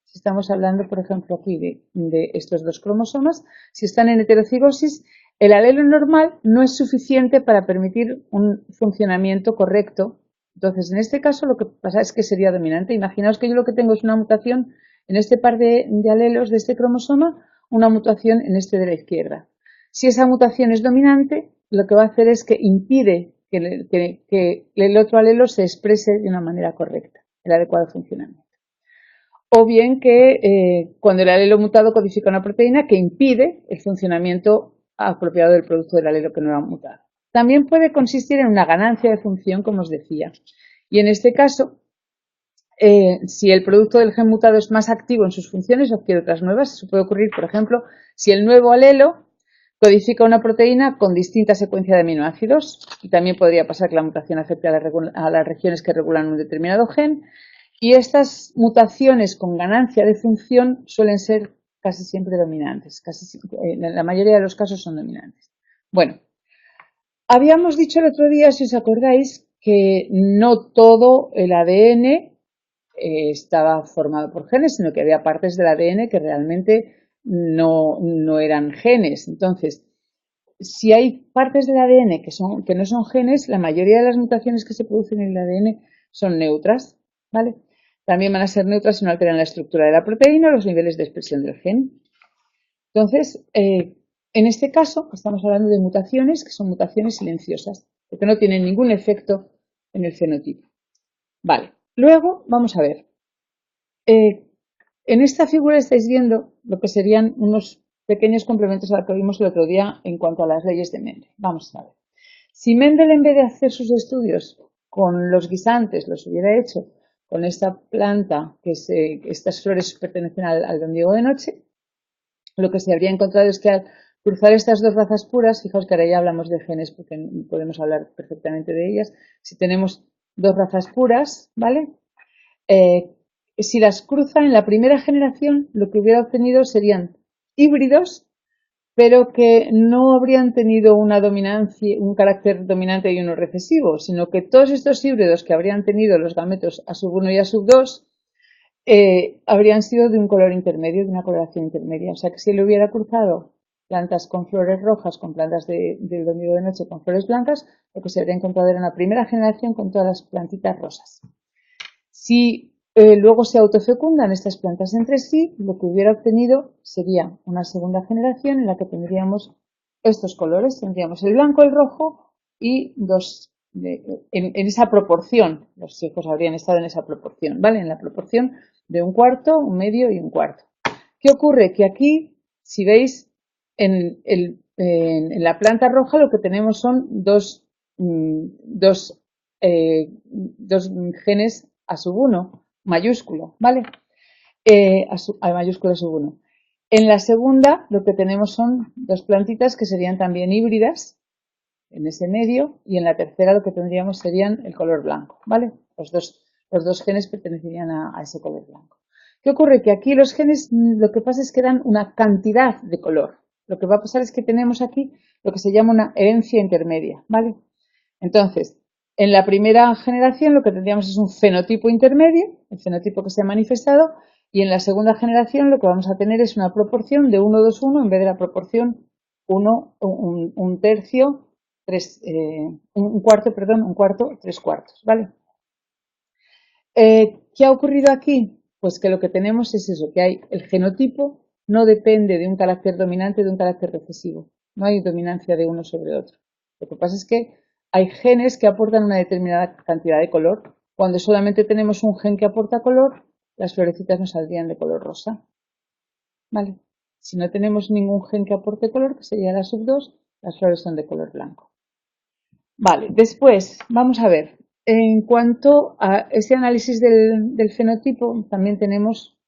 si estamos hablando, por ejemplo, aquí de estos dos cromosomas, si están en heterocigosis, el alelo normal no es suficiente para permitir un funcionamiento correcto. Entonces, en este caso, lo que pasa es que sería dominante. Imaginaos que yo lo que tengo es una mutación en este par de alelos de este cromosoma, una mutación en este de la izquierda. Si esa mutación es dominante, lo que va a hacer es que impide que el otro alelo se exprese de una manera correcta, el adecuado funcionamiento. O bien que cuando el alelo mutado codifica una proteína que impide el funcionamiento apropiado del producto del alelo que no ha mutado. También puede consistir en una ganancia de función, como os decía. Y en este caso, si el producto del gen mutado es más activo en sus funciones o adquiere otras nuevas, eso puede ocurrir, por ejemplo, si el nuevo alelo codifica una proteína con distinta secuencia de aminoácidos, y también podría pasar que la mutación afecte a las regiones que regulan un determinado gen, y estas mutaciones con ganancia de función suelen ser casi siempre dominantes, en la mayoría de los casos son dominantes. Bueno, habíamos dicho el otro día, si os acordáis, que no todo el ADN estaba formado por genes, sino que había partes del ADN que realmente no eran genes. Entonces, si hay partes del ADN que no son genes, la mayoría de las mutaciones que se producen en el ADN son neutras, ¿vale? También van a ser neutras si no alteran la estructura de la proteína o los niveles de expresión del gen. Entonces, en este caso, estamos hablando de mutaciones que son mutaciones silenciosas, porque no tienen ningún efecto en el fenotipo. Vale, luego vamos a ver. En esta figura estáis viendo lo que serían unos pequeños complementos a lo que vimos el otro día en cuanto a las leyes de Mendel. Vamos a ver. Si Mendel, en vez de hacer sus estudios con los guisantes, los hubiera hecho con esta planta, estas flores pertenecen al don Diego de noche, lo que se habría encontrado es que al cruzar estas dos razas puras, fijaos que ahora ya hablamos de genes porque podemos hablar perfectamente de ellas, si tenemos dos razas puras, ¿vale? Si las cruza en la primera generación, lo que hubiera obtenido serían híbridos, pero que no habrían tenido una dominancia, un carácter dominante y uno recesivo, sino que todos estos híbridos que habrían tenido los gametos A1 y A2 habrían sido de un color intermedio, de una coloración intermedia. O sea que si le hubiera cruzado plantas con flores rojas con plantas del domingo de noche con flores blancas, lo que se habría encontrado era una primera generación con todas las plantitas rosas. Si luego se autofecundan estas plantas entre sí, lo que hubiera obtenido sería una segunda generación en la que tendríamos estos colores, tendríamos el blanco, el rojo y en esa proporción, los hijos habrían estado en esa proporción, ¿vale? En la proporción de un cuarto, un medio y un cuarto. ¿Qué ocurre? Que aquí, si veis, en la planta roja lo que tenemos son dos genes A1 mayúsculo, ¿vale? Mayúsculo A1. En la segunda lo que tenemos son dos plantitas que serían también híbridas en ese medio, y en la tercera lo que tendríamos serían el color blanco, ¿vale? Los dos genes pertenecerían a ese color blanco. ¿Qué ocurre? Que aquí los genes lo que pasa es que dan una cantidad de color. Lo que va a pasar es que tenemos aquí lo que se llama una herencia intermedia, ¿vale? Entonces, en la primera generación lo que tendríamos es un fenotipo intermedio, el fenotipo que se ha manifestado, y en la segunda generación lo que vamos a tener es una proporción de 1, 2, 1 en vez de la proporción 1, un tercio, un cuarto, 3 cuartos, ¿vale? ¿Qué ha ocurrido aquí? Pues que lo que tenemos es eso, que hay el genotipo no depende de un carácter dominante, de un carácter recesivo. No hay dominancia de uno sobre otro. Lo que pasa es que hay genes que aportan una determinada cantidad de color. Cuando solamente tenemos un gen que aporta color, las florecitas nos saldrían de color rosa. ¿Vale? Si no tenemos ningún gen que aporte color, que sería la sub2, las flores son de color blanco. Vale, después vamos a ver. En cuanto a ese análisis del fenotipo, también tenemos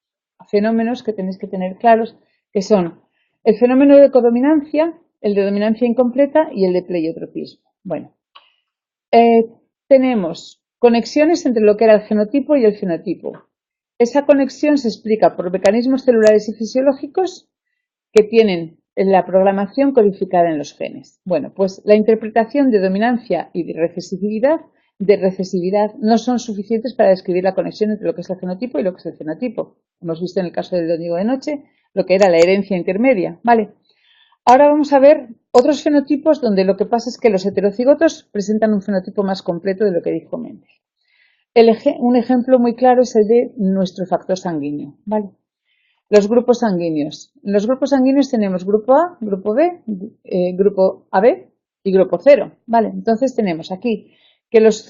fenómenos que tenéis que tener claros, que son el fenómeno de codominancia, el de dominancia incompleta y el de pleiotropismo. Bueno, tenemos conexiones entre lo que era el genotipo y el fenotipo. Esa conexión se explica por mecanismos celulares y fisiológicos que tienen la programación codificada en los genes. Bueno, pues la interpretación de dominancia y de recesividad de recesividad no son suficientes para describir la conexión entre lo que es el genotipo y lo que es el fenotipo. Hemos visto en el caso del Dónigo de Noche lo que era la herencia intermedia, ¿vale? Ahora vamos a ver otros fenotipos donde lo que pasa es que los heterocigotos presentan un fenotipo más completo de lo que dijo Mendel. Un ejemplo muy claro es el de nuestro factor sanguíneo, ¿vale? Los grupos sanguíneos. En los grupos sanguíneos tenemos grupo A, grupo B, grupo AB y grupo 0, ¿vale? Entonces tenemos aquí que los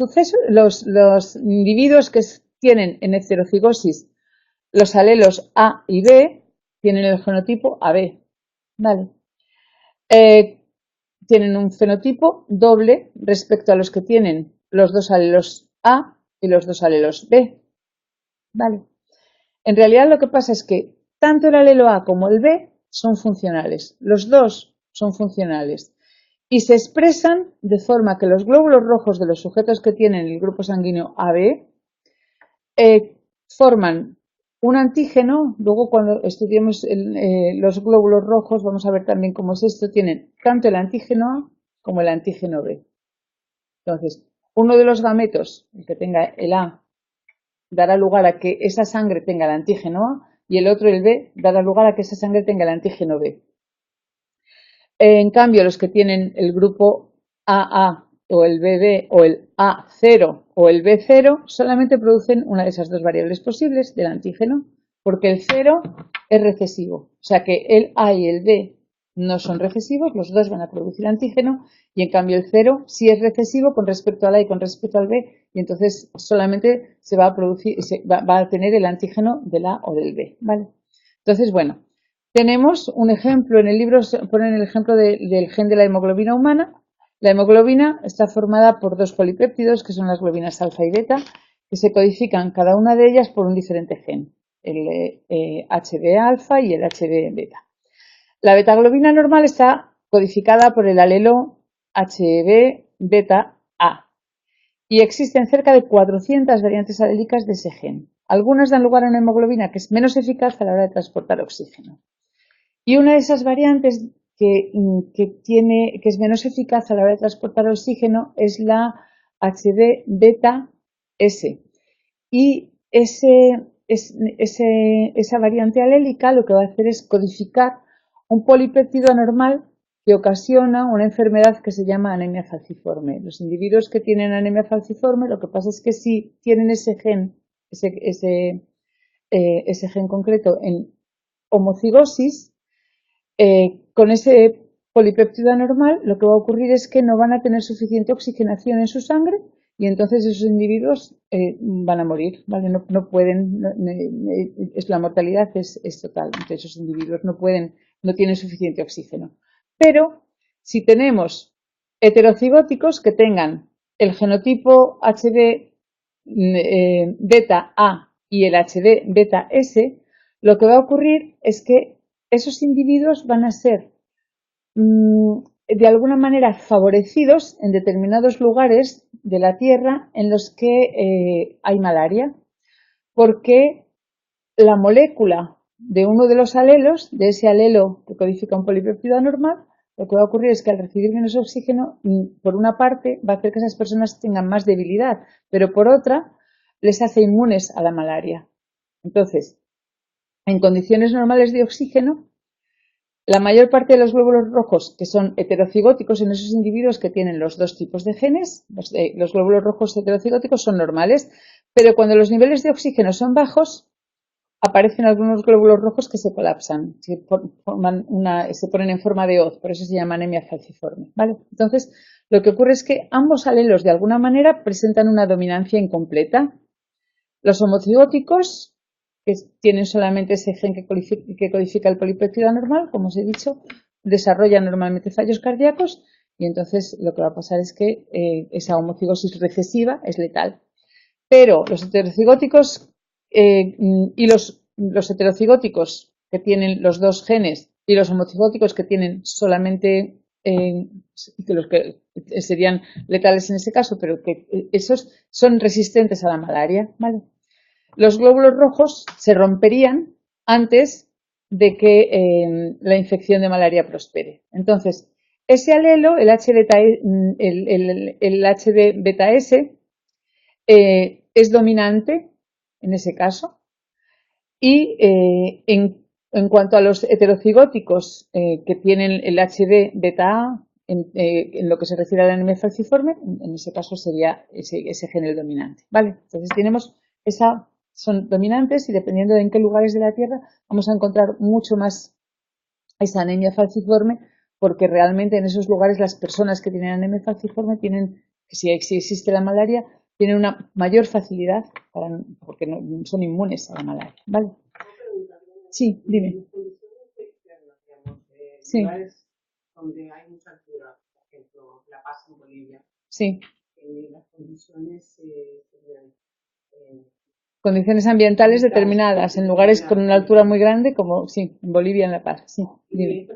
individuos que tienen en heterocigosis los alelos A y B tienen el genotipo AB, ¿vale? Tienen un fenotipo doble respecto a los que tienen los dos alelos A y los dos alelos B, ¿vale? En realidad lo que pasa es que tanto el alelo A como el B son funcionales, los dos son funcionales y se expresan de forma que los glóbulos rojos de los sujetos que tienen el grupo sanguíneo AB forman un antígeno. Luego cuando estudiemos los glóbulos rojos vamos a ver también cómo es esto, tienen tanto el antígeno A como el antígeno B. Entonces, uno de los gametos, el que tenga el A, dará lugar a que esa sangre tenga el antígeno A y el otro, el B, dará lugar a que esa sangre tenga el antígeno B. En cambio, los que tienen el grupo AA o el BB o el A0 o el B0 solamente producen una de esas dos variables posibles del antígeno, porque el 0 es recesivo. O sea que el A y el B no son recesivos, los dos van a producir antígeno, y en cambio el 0 sí es recesivo con respecto al A y con respecto al B, y entonces solamente se va a producir, va a tener el antígeno del A o del B, ¿vale? Entonces, bueno, tenemos un ejemplo, en el libro ponen el ejemplo del gen de la hemoglobina humana. La hemoglobina está formada por dos polipéptidos, que son las globinas alfa y beta, que se codifican cada una de ellas por un diferente gen, el HB alfa y el HB beta. La betaglobina normal está codificada por el alelo HB beta A y existen cerca de 400 variantes alélicas de ese gen. Algunas dan lugar a una hemoglobina que es menos eficaz a la hora de transportar oxígeno. Y una de esas variantes que es menos eficaz a la hora de transportar oxígeno es la HB beta S. Y esa variante alélica lo que va a hacer es codificar un polipéptido anormal que ocasiona una enfermedad que se llama anemia falciforme. Los individuos que tienen anemia falciforme, lo que pasa es que si tienen ese gen concreto en homocigosis, con ese polipéptido anormal, lo que va a ocurrir es que no van a tener suficiente oxigenación en su sangre y entonces esos individuos van a morir, ¿vale? No pueden, la mortalidad es total. Entonces esos individuos no tienen suficiente oxígeno. Pero si tenemos heterocigóticos que tengan el genotipo HB beta A y el HB beta S, lo que va a ocurrir es que esos individuos van a ser de alguna manera favorecidos en determinados lugares de la Tierra en los que hay malaria, porque la molécula de uno de los alelos, de ese alelo que codifica un polipéptido anormal, lo que va a ocurrir es que al recibir menos oxígeno, por una parte, va a hacer que esas personas tengan más debilidad, pero por otra, les hace inmunes a la malaria. Entonces, en condiciones normales de oxígeno, la mayor parte de los glóbulos rojos que son heterocigóticos en esos individuos que tienen los dos tipos de genes, los glóbulos rojos heterocigóticos son normales, pero cuando los niveles de oxígeno son bajos, aparecen algunos glóbulos rojos que se colapsan, se ponen en forma de hoz, por eso se llama anemia falciforme, ¿vale? Entonces, lo que ocurre es que ambos alelos de alguna manera presentan una dominancia incompleta. Los homocigóticos, que tienen solamente ese gen que codifica el polipéptido anormal, como os he dicho, desarrollan normalmente fallos cardíacos y entonces lo que va a pasar es que esa homocigosis recesiva es letal. Pero los heterocigóticos y los heterocigóticos que tienen los dos genes y los homocigóticos que tienen solamente los que serían letales en ese caso, pero que esos son resistentes a la malaria, ¿vale? Los glóbulos rojos se romperían antes de que la infección de malaria prospere. Entonces, ese alelo, el HB beta S, es dominante en ese caso. Y en cuanto a los heterocigóticos que tienen el HD beta A, en lo que se refiere a la anemia falciforme, en ese caso sería ese gen el dominante, ¿vale? Entonces tenemos son dominantes y dependiendo de en qué lugares de la Tierra vamos a encontrar mucho más esa anemia falciforme, porque realmente en esos lugares las personas que tienen anemia falciforme tienen, si existe la malaria, tienen una mayor facilidad porque no, son inmunes a la malaria, ¿vale? Sí, dime. Sí. Lugares donde hay mucha altura, por ejemplo, La Paz en Bolivia. Sí. Las condiciones condiciones ambientales determinadas en lugares con una altura muy grande, como sí, en Bolivia, en La Paz. Sí, dime.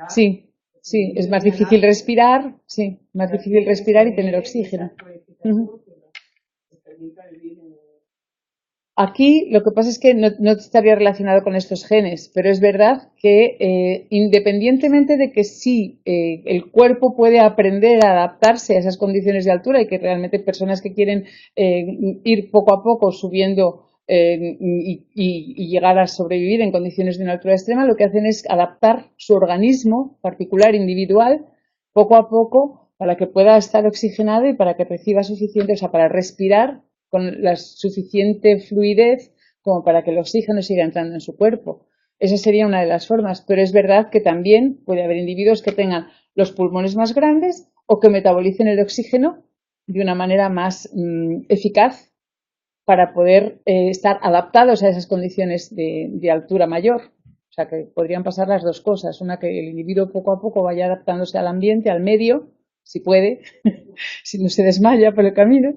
Sí, sí, es más difícil respirar, sí, más difícil respirar y tener oxígeno. Aquí lo que pasa es que no estaría relacionado con estos genes, pero es verdad que independientemente de que sí el cuerpo puede aprender a adaptarse a esas condiciones de altura y que realmente personas que quieren ir poco a poco subiendo y llegar a sobrevivir en condiciones de una altura extrema, lo que hacen es adaptar su organismo particular, individual, poco a poco para que pueda estar oxigenado y para que reciba suficiente, o sea, para respirar con la suficiente fluidez como para que el oxígeno siga entrando en su cuerpo. Esa sería una de las formas, pero es verdad que también puede haber individuos que tengan los pulmones más grandes o que metabolicen el oxígeno de una manera más eficaz para poder estar adaptados a esas condiciones de altura mayor. O sea, que podrían pasar las dos cosas. Una, que el individuo poco a poco vaya adaptándose al ambiente, al medio, si puede, si no se desmaya por el camino.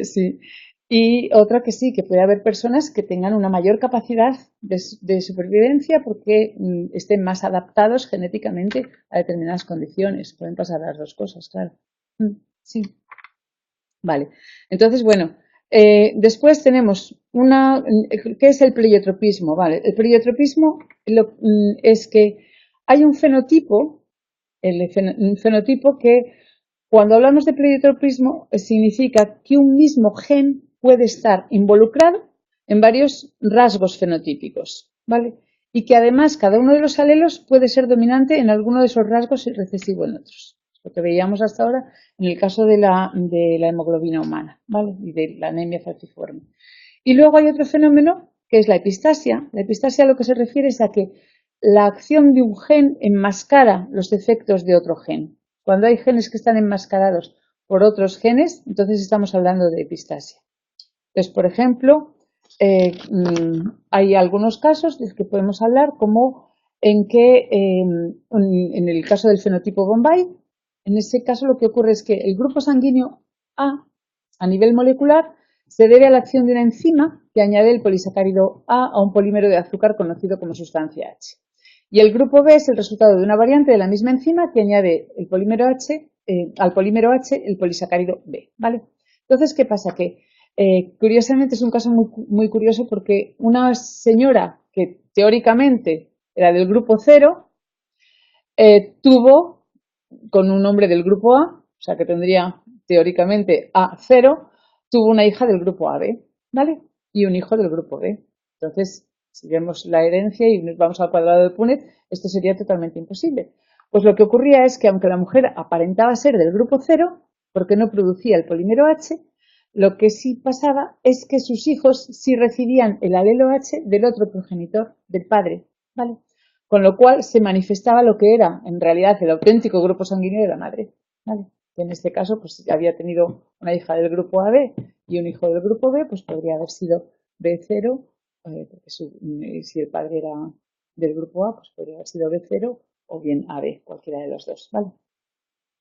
Sí. Y otra que sí, que puede haber personas que tengan una mayor capacidad de supervivencia porque estén más adaptados genéticamente a determinadas condiciones. Pueden pasar las dos cosas, claro. Sí. Vale. Entonces, bueno, después tenemos ¿qué es el pleiotropismo? Vale, el pleiotropismo es que hay un fenotipo que cuando hablamos de pleiotropismo significa que un mismo gen puede estar involucrado en varios rasgos fenotípicos, ¿vale? Y que además cada uno de los alelos puede ser dominante en alguno de esos rasgos y recesivo en otros. Lo que veíamos hasta ahora en el caso de la hemoglobina humana, ¿vale? Y de la anemia falciforme. Y luego hay otro fenómeno que es la epistasia. La epistasia a lo que se refiere es a que la acción de un gen enmascara los efectos de otro gen. Cuando hay genes que están enmascarados por otros genes, entonces estamos hablando de epistasia. Entonces, por ejemplo, hay algunos casos de los que podemos hablar, como en que en el caso del fenotipo Bombay, en ese caso lo que ocurre es que el grupo sanguíneo a nivel molecular, se debe a la acción de una enzima que añade el polisacárido a un polímero de azúcar conocido como sustancia H. Y el grupo B es el resultado de una variante de la misma enzima que añade el polímero H, al polímero H el polisacárido B, ¿vale? Entonces, ¿qué pasa? Que curiosamente es un caso muy curioso porque una señora que teóricamente era del grupo 0 tuvo con un hombre del grupo A, o sea que tendría teóricamente A0, tuvo una hija del grupo AB, ¿vale? Y un hijo del grupo B. Entonces, si vemos la herencia y nos vamos al cuadrado de Punnett, esto sería totalmente imposible. Pues lo que ocurría es que aunque la mujer aparentaba ser del grupo 0, porque no producía el polímero H, lo que sí pasaba es que sus hijos sí recibían el alelo H del otro progenitor, del padre, ¿vale? Con lo cual se manifestaba lo que era en realidad el auténtico grupo sanguíneo de la madre, ¿vale? Que en este caso, pues si había tenido una hija del grupo AB y un hijo del grupo B, pues podría haber sido B0, porque si el padre era del grupo A, pues podría haber sido B0 o bien AB, cualquiera de los dos, ¿vale?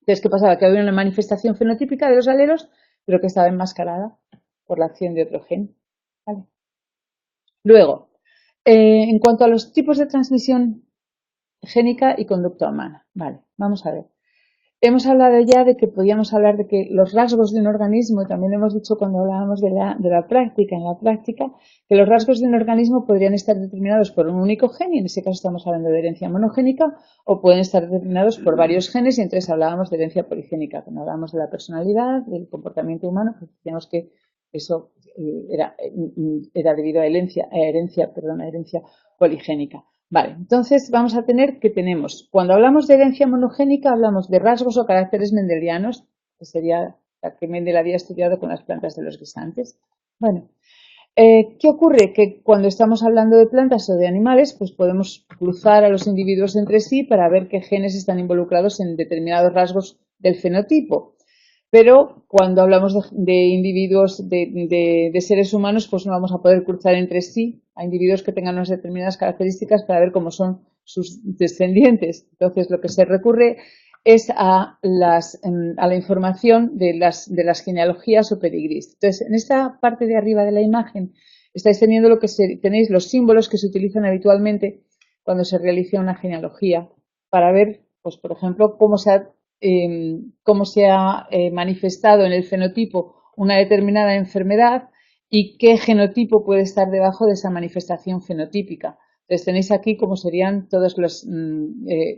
Entonces, ¿qué pasaba? Que había una manifestación fenotípica de los alelos, pero que estaba enmascarada por la acción de otro gen, ¿vale? Luego, en cuanto a los tipos de transmisión génica y conducta humana. Vale, vamos a ver. hemos hablado ya de que podíamos hablar de que los rasgos de un organismo, y también lo hemos dicho cuando hablábamos de la práctica, en la práctica, que los rasgos de un organismo podrían estar determinados por un único gen, y en ese caso estamos hablando de herencia monogénica, o pueden estar determinados por varios genes, y entonces hablábamos de herencia poligénica. Cuando hablábamos de la personalidad, del comportamiento humano, pues decíamos que eso era debido a herencia poligénica. Vale, entonces vamos a tener que cuando hablamos de herencia monogénica, hablamos de rasgos o caracteres mendelianos, que sería la que Mendel había estudiado con las plantas de los guisantes. Bueno, ¿qué ocurre? Que cuando estamos hablando de plantas o de animales, pues podemos cruzar a los individuos entre sí para ver qué genes están involucrados en determinados rasgos del fenotipo. Pero cuando hablamos de individuos, de seres humanos, pues no vamos a poder cruzar entre sí a individuos que tengan unas determinadas características para ver cómo son sus descendientes. Entonces, lo que se recurre es a la información de las genealogías o pedigrís. Entonces, en esta parte de arriba de la imagen estáis teniendo tenéis los símbolos que se utilizan habitualmente cuando se realiza una genealogía para ver, pues, por ejemplo, cómo se ha manifestado en el fenotipo una determinada enfermedad y qué genotipo puede estar debajo de esa manifestación fenotípica. Entonces tenéis aquí cómo serían todas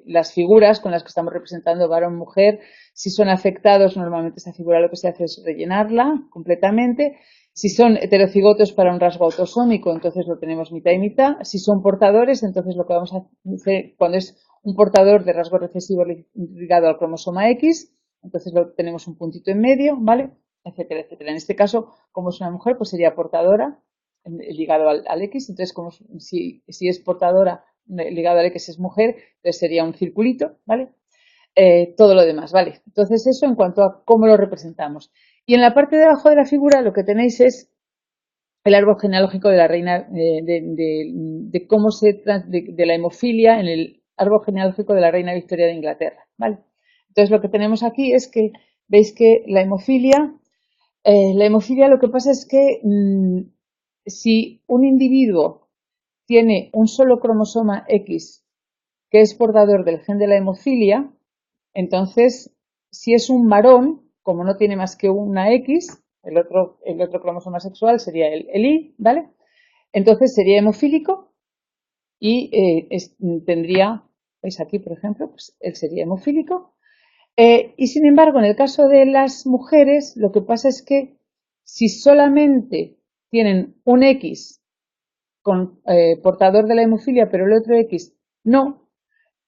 las figuras con las que estamos representando varón-mujer. Si son afectados, normalmente esa figura lo que se hace es rellenarla completamente. Si son heterocigotos para un rasgo autosómico, entonces lo tenemos mitad y mitad. Si son portadores, entonces lo que vamos a hacer cuando es un portador de rasgo recesivo ligado al cromosoma X, entonces tenemos un puntito en medio, ¿vale? Etcétera, etcétera. En este caso, como es una mujer, pues sería portadora ligado al X, entonces como si es portadora ligado al X es mujer, entonces sería un circulito, ¿vale? Todo lo demás, ¿vale? Entonces eso en cuanto a cómo lo representamos. Y en la parte de abajo de la figura lo que tenéis es el árbol genealógico de la reina, de cómo de la hemofilia en el árbol genealógico de la reina Victoria de Inglaterra, ¿vale? Entonces lo que tenemos aquí es que veis que la hemofilia lo que pasa es que si un individuo tiene un solo cromosoma X que es portador del gen de la hemofilia, entonces si es un varón, como no tiene más que una X, el otro cromosoma sexual sería el Y, ¿vale? Entonces sería hemofílico y tendría, veis aquí por ejemplo, pues él sería hemofílico. Y sin embargo, en el caso de las mujeres, lo que pasa es que si solamente tienen un X portador de la hemofilia, pero el otro X no,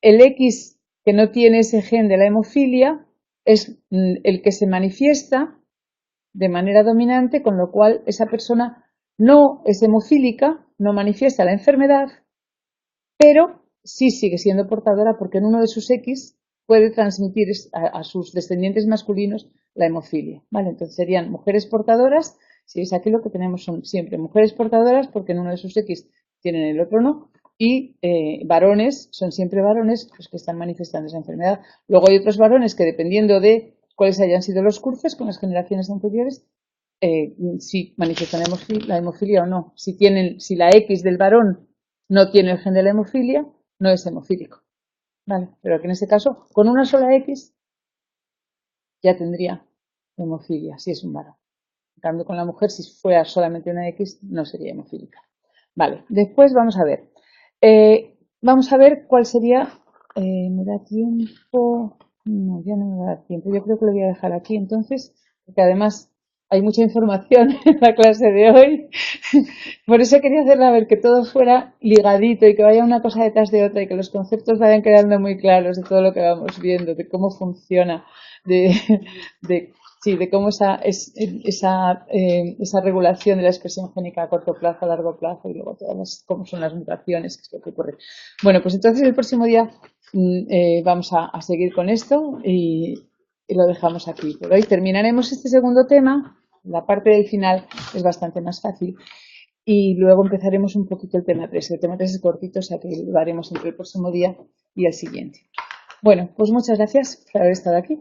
el X que no tiene ese gen de la hemofilia es el que se manifiesta de manera dominante, con lo cual esa persona no es hemofílica, no manifiesta la enfermedad, pero sí sigue siendo portadora porque en uno de sus X puede transmitir a sus descendientes masculinos la hemofilia, ¿vale? Entonces serían mujeres portadoras. Si veis aquí lo que tenemos son siempre mujeres portadoras porque en uno de sus X tienen el otro no, y varones, son siempre varones los que están manifestando esa enfermedad. Luego hay otros varones que dependiendo de cuáles hayan sido los cruces con las generaciones anteriores, si manifiestan la hemofilia o no. Si la X del varón no tiene el gen de la hemofilia, no es hemofílico. Vale, pero que en este caso, con una sola X, ya tendría hemofilia, si es un varón. En cambio, con la mujer, si fuera solamente una X, no sería hemofílica. Vale, después vamos a ver. Vamos a ver cuál sería. ¿Me da tiempo? No, ya no me da tiempo. Yo creo que lo voy a dejar aquí entonces, porque además hay mucha información en la clase de hoy. Por eso quería hacerla ver que todo fuera ligadito y que vaya una cosa detrás de otra y que los conceptos vayan quedando muy claros de todo lo que vamos viendo, de cómo funciona, de cómo esa regulación de la expresión génica a corto plazo, a largo plazo y luego cómo son las mutaciones, que es lo que ocurre. Bueno, pues entonces el próximo día vamos a seguir con esto y lo dejamos aquí. Por hoy terminaremos este segundo tema. La parte del final es bastante más fácil. Y luego empezaremos un poquito el tema 3. El tema 3 es cortito, o sea que lo haremos entre el próximo día y el siguiente. Bueno, pues muchas gracias por haber estado aquí.